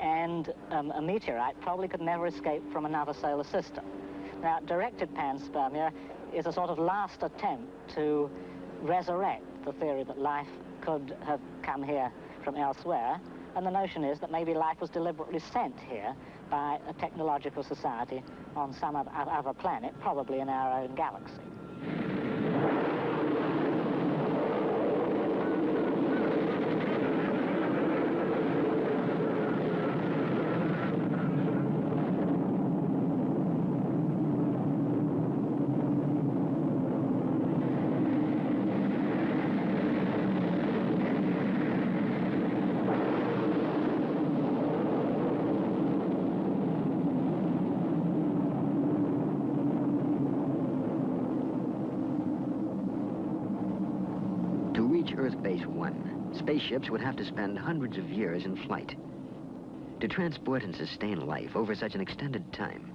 and a meteorite probably could never escape from another solar system. Now, directed panspermia is a sort of last attempt to resurrect the theory that life could have come here from elsewhere, and the notion is that maybe life was deliberately sent here by a technological society on some other planet, probably in our own galaxy. To reach Earth Base 1, spaceships would have to spend hundreds of years in flight. To transport and sustain life over such an extended time,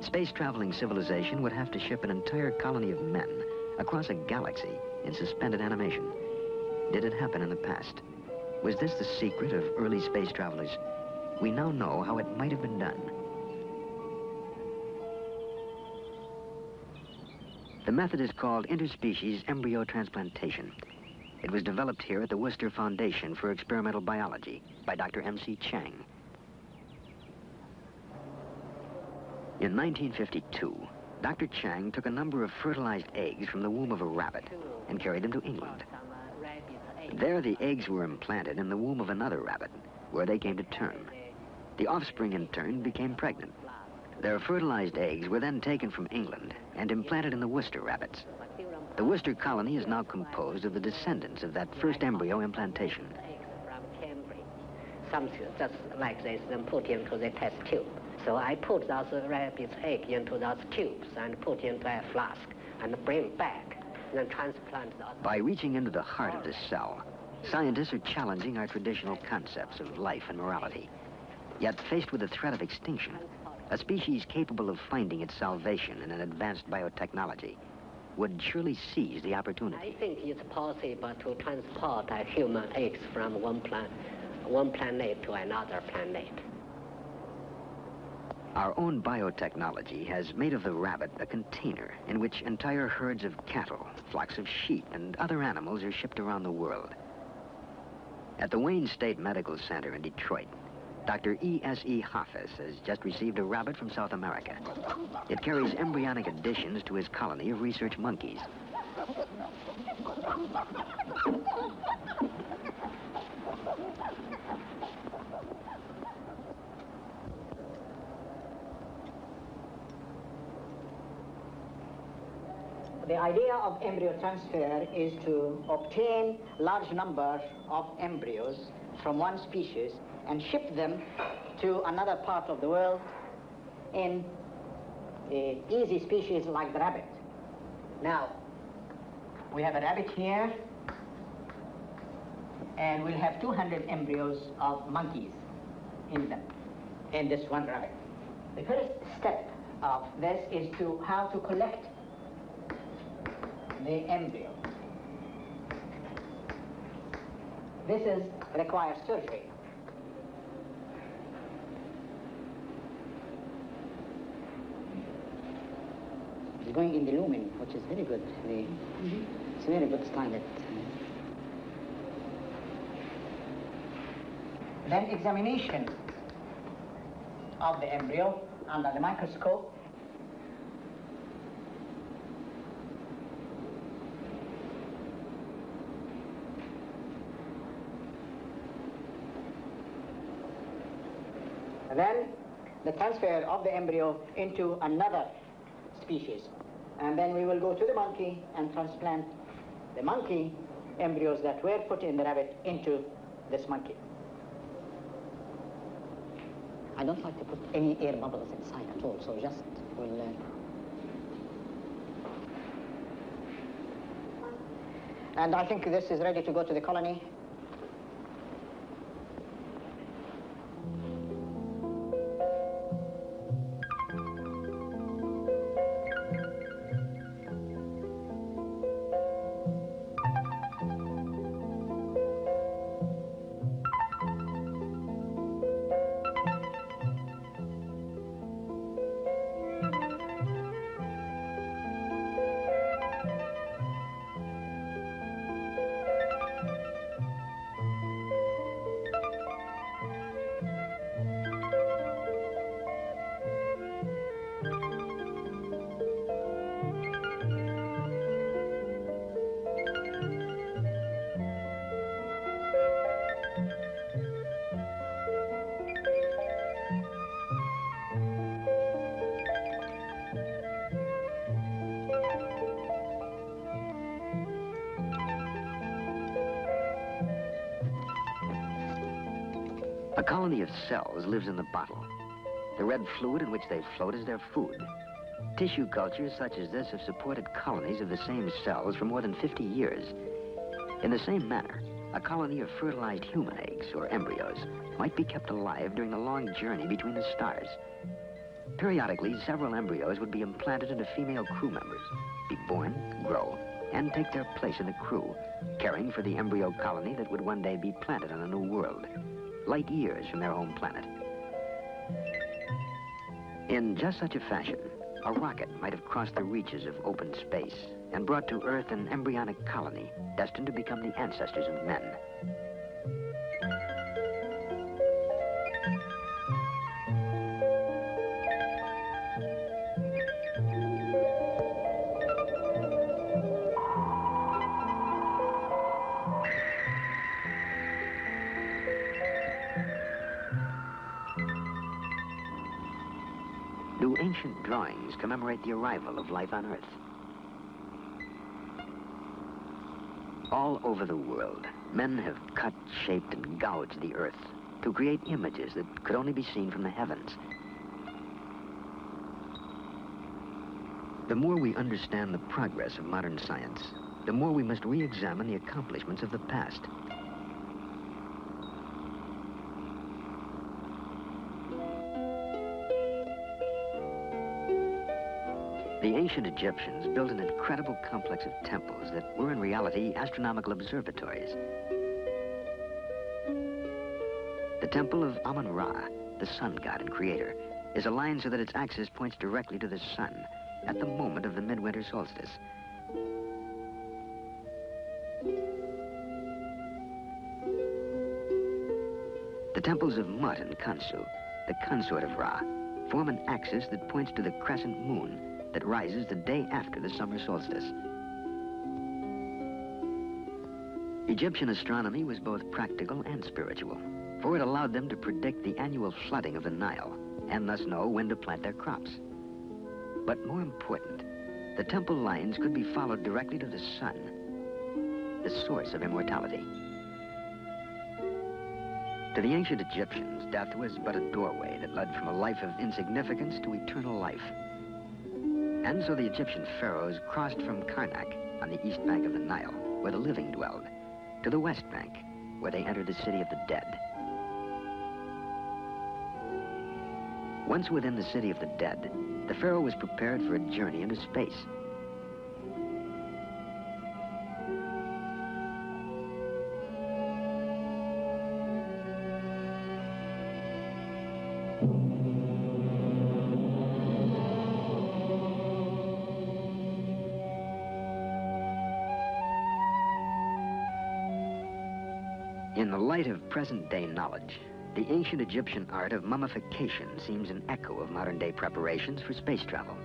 space-traveling civilization would have to ship an entire colony of men across a galaxy in suspended animation. Did it happen in the past? Was this the secret of early space travelers? We now know how it might have been done. The method is called interspecies embryo transplantation. It was developed here at the Worcester Foundation for Experimental Biology by Dr. M.C. Chang. In 1952, Dr. Chang took a number of fertilized eggs from the womb of a rabbit and carried them to England. There, the eggs were implanted in the womb of another rabbit, where they came to term. The offspring, in turn, became pregnant. Their fertilized eggs were then taken from England and implanted in the Worcester rabbits. The Worcester colony is now composed of the descendants of that first embryo implantation. Something just like this, then put into the test tube. So I put those rabbit's egg into those tubes and put into a flask and bring back, and then transplant those. By reaching into the heart of the cell, scientists are challenging our traditional concepts of life and morality. Yet, faced with the threat of extinction, a species capable of finding its salvation in an advanced biotechnology would surely seize the opportunity. I think it's possible to transport human eggs from one planet to another planet. Our own biotechnology has made of the rabbit a container in which entire herds of cattle, flocks of sheep, and other animals are shipped around the world. At the Wayne State Medical Center in Detroit, Dr. E.S.E. Hoffes has just received a rabbit from South America. It carries embryonic additions to his colony of research monkeys. The idea of embryo transfer is to obtain large numbers of embryos from one species and ship them to another part of the world in an easy species like the rabbit. Now, we have a rabbit here, and we'll have 200 embryos of monkeys in them, in this one rabbit. The first step of this is how to collect the embryo. This requires surgery. It's going in the lumen, which is very good. It's a very good stylet. Then examination of the embryo under the microscope. Then the transfer of the embryo into another species. And then we will go to the monkey and transplant the monkey embryos that were put in the rabbit into this monkey. I don't like to put any air bubbles inside at all, so just we'll... And I think this is ready to go to the colony. A colony of cells lives in the bottle. The red fluid in which they float is their food. Tissue cultures such as this have supported colonies of the same cells for more than 50 years. In the same manner, a colony of fertilized human eggs, or embryos, might be kept alive during the long journey between the stars. Periodically, several embryos would be implanted into female crew members, be born, grow, and take their place in the crew, caring for the embryo colony that would one day be planted on a new world, light years from their home planet. In just such a fashion, a rocket might have crossed the reaches of open space and brought to Earth an embryonic colony destined to become the ancestors of men. Do ancient drawings commemorate the arrival of life on Earth? All over the world, men have cut, shaped, and gouged the Earth to create images that could only be seen from the heavens. The more we understand the progress of modern science, the more we must re-examine the accomplishments of the past. The ancient Egyptians built an incredible complex of temples that were in reality astronomical observatories. The temple of Amun-Ra, the sun god and creator, is aligned so that its axis points directly to the sun at the moment of the midwinter solstice. The temples of Mut and Khonsu, the consort of Ra, form an axis that points to the crescent moon that rises the day after the summer solstice. Egyptian astronomy was both practical and spiritual, for it allowed them to predict the annual flooding of the Nile and thus know when to plant their crops. But more important, the temple lines could be followed directly to the sun, the source of immortality. To the ancient Egyptians, death was but a doorway that led from a life of insignificance to eternal life. And so the Egyptian pharaohs crossed from Karnak on the east bank of the Nile, where the living dwelled, to the west bank, where they entered the city of the dead. Once within the city of the dead, the pharaoh was prepared for a journey into space. In the light of present-day knowledge, the ancient Egyptian art of mummification seems an echo of modern-day preparations for space travel.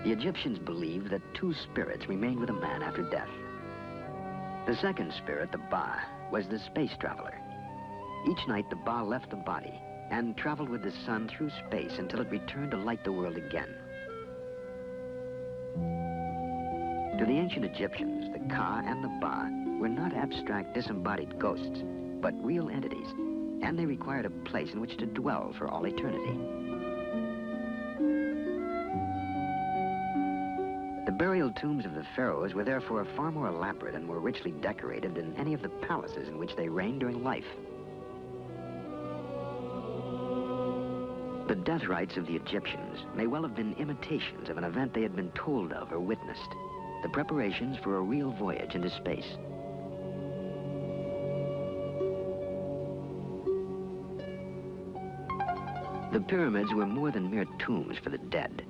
The Egyptians believed that two spirits remained with a man after death. The second spirit, the Ba, was the space traveler. Each night, the Ba left the body and traveled with the sun through space until it returned to light the world again. To the ancient Egyptians, the Ka and the Ba were not abstract, disembodied ghosts, but real entities, and they required a place in which to dwell for all eternity. The burial tombs of the pharaohs were therefore far more elaborate and more richly decorated than any of the palaces in which they reigned during life. The death rites of the Egyptians may well have been imitations of an event they had been told of or witnessed, the preparations for a real voyage into space. The pyramids were more than mere tombs for the dead.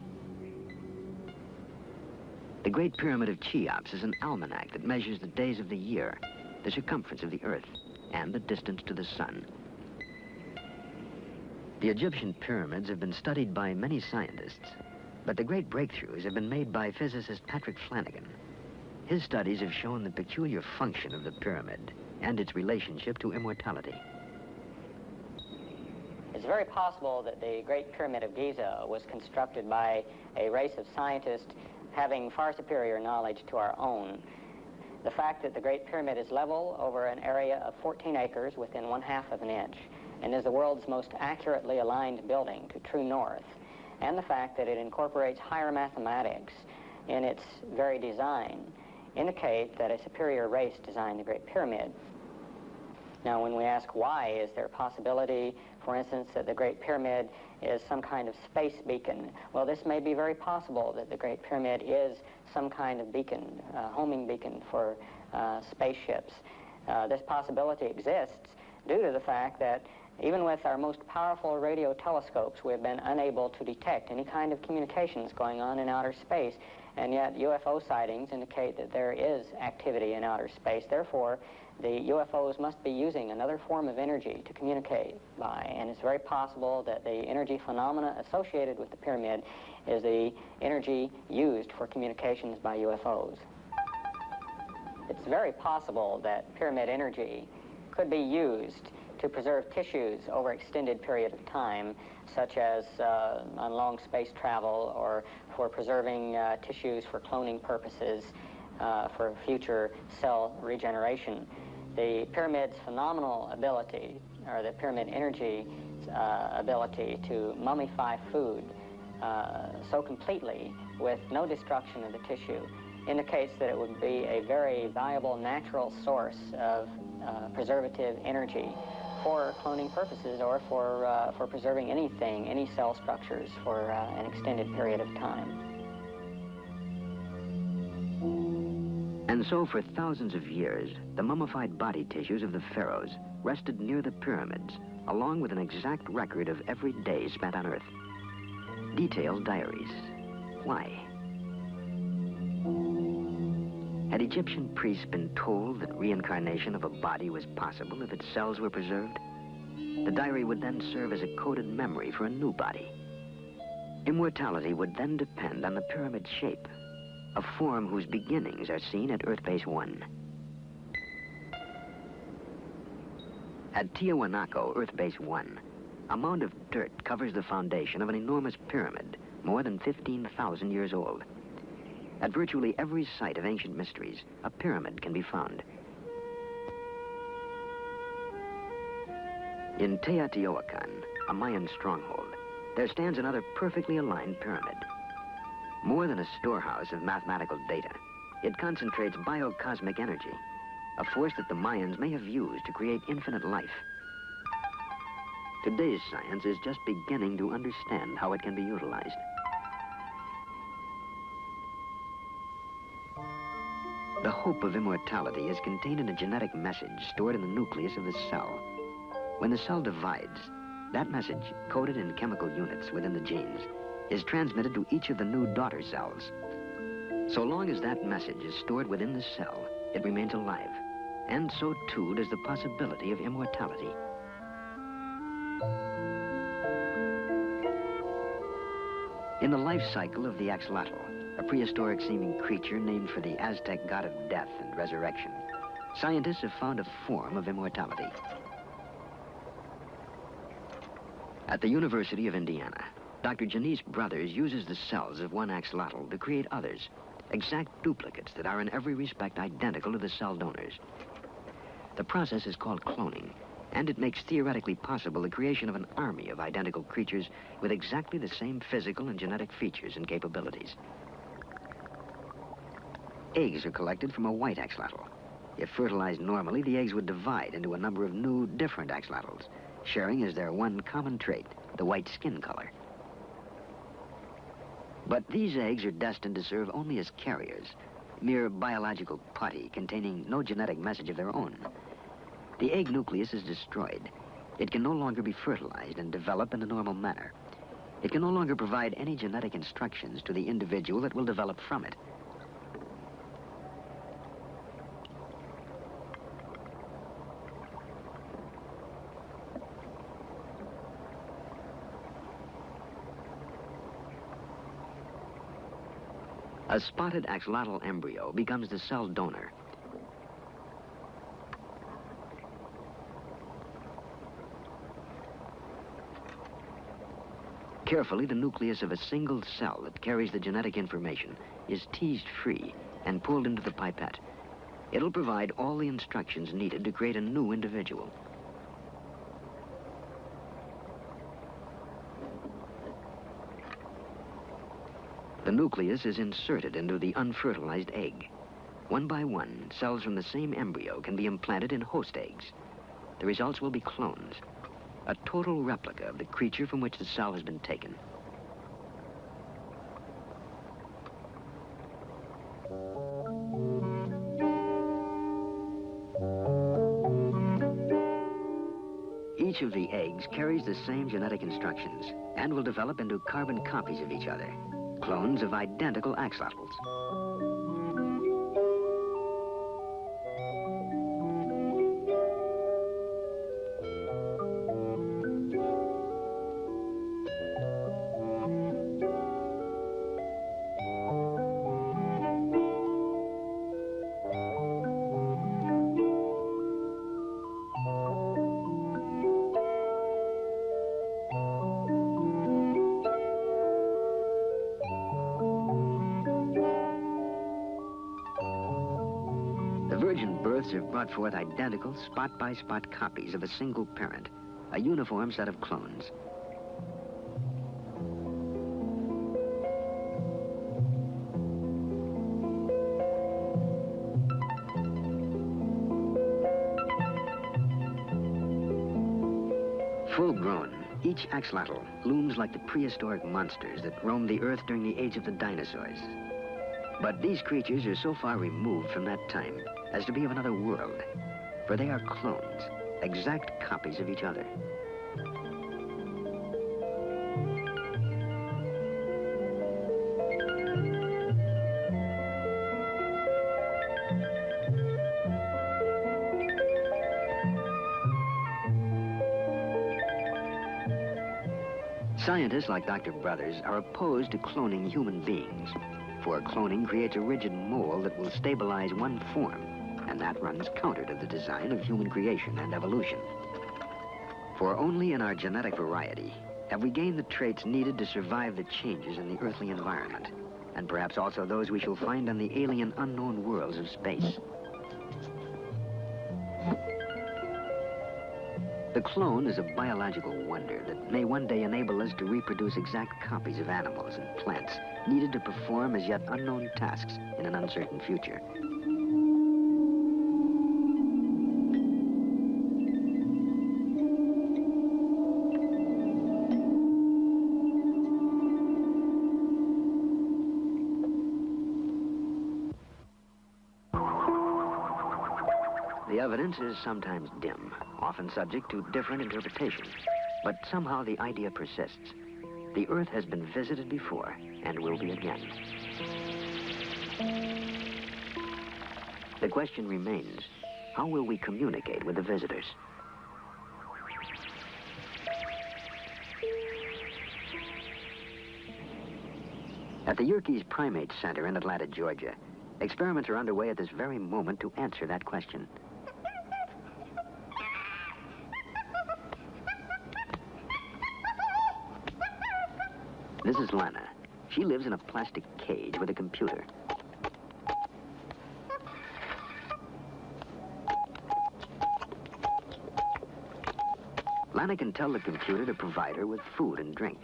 The Great Pyramid of Cheops is an almanac that measures the days of the year, the circumference of the Earth, and the distance to the sun. The Egyptian pyramids have been studied by many scientists, but the great breakthroughs have been made by physicist Patrick Flanagan. His studies have shown the peculiar function of the pyramid and its relationship to immortality. It's very possible that the Great Pyramid of Giza was constructed by a race of scientists having far superior knowledge to our own. the fact that the Great Pyramid is level over an area of 14 acres within 1/2 of an inch and is the world's most accurately aligned building to true north, and the fact that it incorporates higher mathematics in its very design, indicate that a superior race designed the Great Pyramid. Now, when we ask why, is there a possibility, for instance, that the Great Pyramid is some kind of space beacon? Well, this may be very possible, that the Great Pyramid is some kind of beacon, homing beacon for spaceships. This possibility exists due to the fact that even with our most powerful radio telescopes, we have been unable to detect any kind of communications going on in outer space, and yet UFO sightings indicate that there is activity in outer space. Therefore, the UFOs must be using another form of energy to communicate by, and it's very possible that the energy phenomena associated with the pyramid is the energy used for communications by UFOs. It's very possible that pyramid energy could be used to preserve tissues over extended period of time, such as on long space travel, or for preserving tissues for cloning purposes, for future cell regeneration. The pyramid's phenomenal ability, or the pyramid energy ability to mummify food so completely with no destruction of the tissue, indicates that it would be a very valuable natural source of preservative energy for cloning purposes, or for preserving anything, any cell structures for an extended period of time. And so for thousands of years, the mummified body tissues of the pharaohs rested near the pyramids, along with an exact record of every day spent on Earth. Detailed diaries. Why? Had Egyptian priests been told that reincarnation of a body was possible if its cells were preserved? The diary would then serve as a coded memory for a new body. Immortality would then depend on the pyramid shape, a form whose beginnings are seen at Earth Base 1. At Tiahuanaco, Earth Base 1, a mound of dirt covers the foundation of an enormous pyramid, more than 15,000 years old. At virtually every site of ancient mysteries, a pyramid can be found. In Teotihuacan, a Mayan stronghold, there stands another perfectly aligned pyramid. More than a storehouse of mathematical data, it concentrates biocosmic energy, a force that the Mayans may have used to create infinite life. Today's science is just beginning to understand how it can be utilized. The hope of immortality is contained in a genetic message stored in the nucleus of the cell. When the cell divides, that message, coded in chemical units within the genes, is transmitted to each of the new daughter cells. So long as that message is stored within the cell, it remains alive. And so too does the possibility of immortality. In the life cycle of the axolotl, a prehistoric-seeming creature named for the Aztec god of death and resurrection, scientists have found a form of immortality. At the University of Indiana, Dr. Janice Brothers uses the cells of one axolotl to create others, exact duplicates that are in every respect identical to the cell donors. The process is called cloning, and it makes theoretically possible the creation of an army of identical creatures with exactly the same physical and genetic features and capabilities. Eggs are collected from a white axolotl. If fertilized normally, the eggs would divide into a number of new, different axolotls, sharing as their one common trait, the white skin color. But these eggs are destined to serve only as carriers, mere biological putty containing no genetic message of their own. The egg nucleus is destroyed. It can no longer be fertilized and develop in the normal manner. It can no longer provide any genetic instructions to the individual that will develop from it. A spotted axolotl embryo becomes the cell donor. Carefully, the nucleus of a single cell that carries the genetic information is teased free and pulled into the pipette. It'll provide all the instructions needed to create a new individual. The nucleus is inserted into the unfertilized egg. One by one, cells from the same embryo can be implanted in host eggs. The results will be clones, a total replica of the creature from which the cell has been taken. Each of the eggs carries the same genetic instructions and will develop into carbon copies of each other, clones of identical axolotls. Virgin births have brought forth identical spot-by-spot copies of a single parent, a uniform set of clones. Full-grown, each axolotl looms like the prehistoric monsters that roamed the Earth during the age of the dinosaurs. But these creatures are so far removed from that time as to be of another world, for they are clones, exact copies of each other. Scientists like Dr. Brothers are opposed to cloning human beings, for cloning creates a rigid mold that will stabilize one form, and that runs counter to the design of human creation and evolution. For only in our genetic variety have we gained the traits needed to survive the changes in the earthly environment, and perhaps also those we shall find on the alien unknown worlds of space. The clone is a biological wonder that may one day enable us to reproduce exact copies of animals and plants needed to perform as yet unknown tasks in an uncertain future. The evidence is sometimes dim, often subject to different interpretation, but somehow the idea persists. The Earth has been visited before and will be again. The question remains, how will we communicate with the visitors? At the Yerkes Primate Center in Atlanta, Georgia, experiments are underway at this very moment to answer that question. This is Lana. She lives in a plastic cage with a computer. Lana can tell the computer to provide her with food and drink.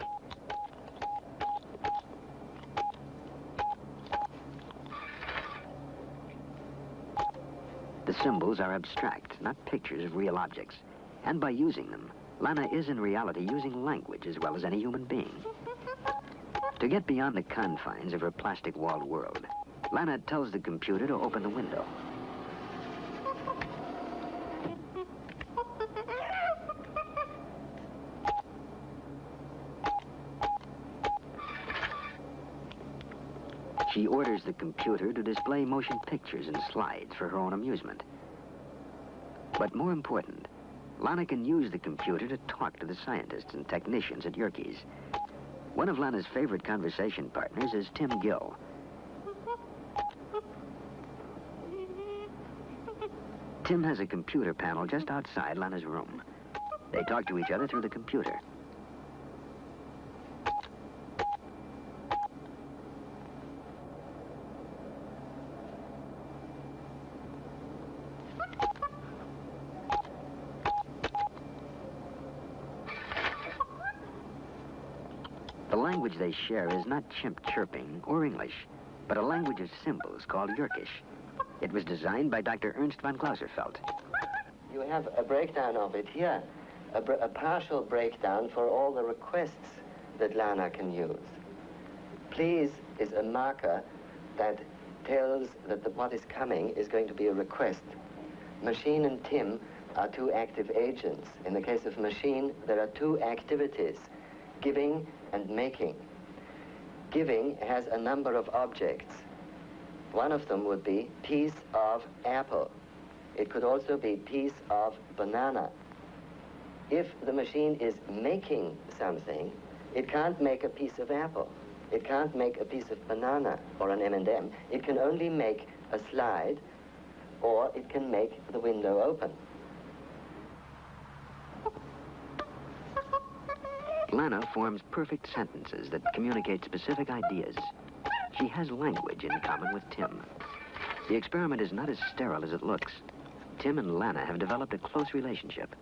The symbols are abstract, not pictures of real objects. And by using them, Lana is in reality using language as well as any human being. To get beyond the confines of her plastic-walled world, Lana tells the computer to open the window. She orders the computer to display motion pictures and slides for her own amusement. But more important, Lana can use the computer to talk to the scientists and technicians at Yerkes. One of Lana's favorite conversation partners is Tim Gill. Tim has a computer panel just outside Lana's room. They talk to each other through the computer. The language they share is not chimp chirping or English, but a language of symbols called Yerkish. It was designed by Dr. Ernst von Clauserfeld. You have a breakdown of it here, a partial breakdown for all the requests that Lana can use. Please is a marker that tells that what is coming is going to be a request. Machine and Tim are two active agents. In the case of machine, there are two activities, giving and making. Giving has a number of objects. One of them would be piece of apple. It could also be piece of banana. If the machine is making something, it can't make a piece of apple. It can't make a piece of banana or an M&M. It can only make a slide, or it can make the window open. Lana forms perfect sentences that communicate specific ideas. She has language in common with Tim. The experiment is not as sterile as it looks. Tim and Lana have developed a close relationship.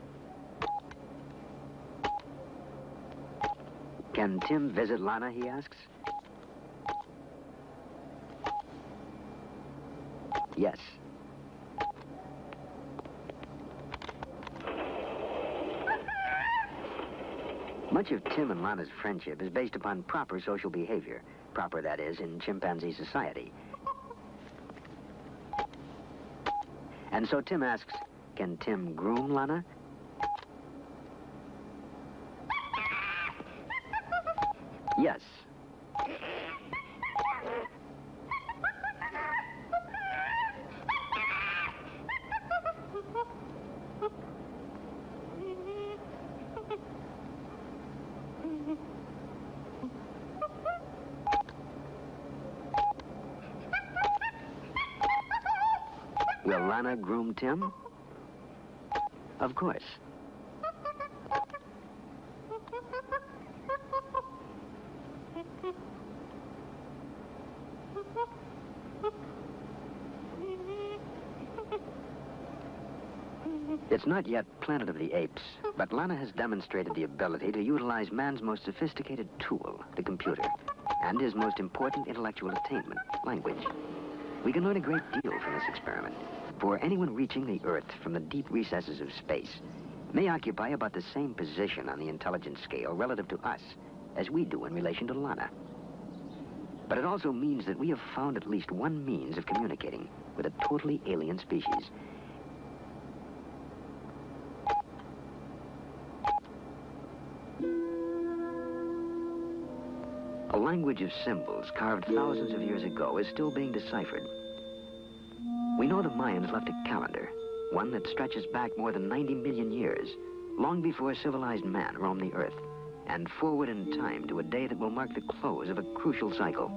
Can Tim visit Lana, he asks? Yes. Much of Tim and Lana's friendship is based upon proper social behavior. Proper, that is, in chimpanzee society. And so Tim asks, can Tim groom Lana? Yes. Will Lana groom Tim? Of course. It's not yet Planet of the Apes, but Lana has demonstrated the ability to utilize man's most sophisticated tool, the computer, and his most important intellectual attainment, language. We can learn a great deal from this experiment, for anyone reaching the Earth from the deep recesses of space may occupy about the same position on the intelligence scale relative to us as we do in relation to Lana. But it also means that we have found at least one means of communicating with a totally alien species. A language of symbols carved thousands of years ago is still being deciphered. We know the Mayans left a calendar, one that stretches back more than 90 million years, long before civilized man roamed the Earth, and forward in time to a day that will mark the close of a crucial cycle.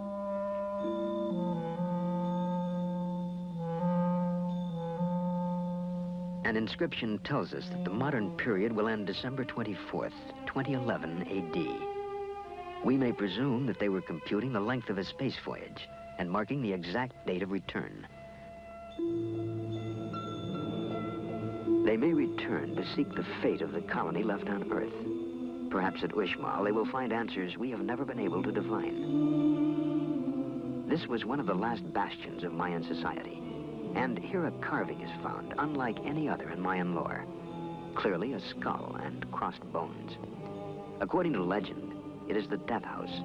An inscription tells us that the modern period will end December 24th, 2011 AD. We may presume that they were computing the length of a space voyage and marking the exact date of return. They may return to seek the fate of the colony left on Earth. Perhaps at Uxmal they will find answers we have never been able to divine. This was one of the last bastions of Mayan society, and here a carving is found unlike any other in Mayan lore. Clearly a skull and crossed bones. According to legend, it is the death house,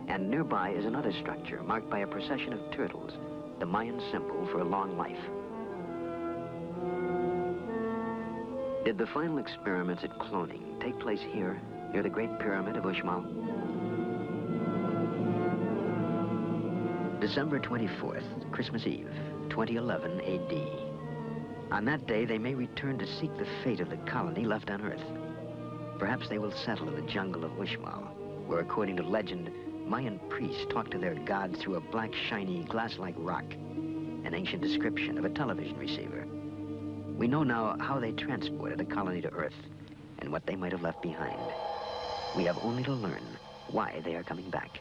and nearby is another structure marked by a procession of turtles, the Mayan symbol for a long life. Did the final experiments at cloning take place here, near the Great Pyramid of Uxmal? December 24th, Christmas Eve, 2011 AD. On that day, they may return to seek the fate of the colony left on Earth. Perhaps they will settle in the jungle of Uxmal, where, according to legend, Mayan priests talk to their god through a black, shiny, glass-like rock, an ancient description of a television receiver. We know now how they transported a colony to Earth and what they might have left behind. We have only to learn why they are coming back.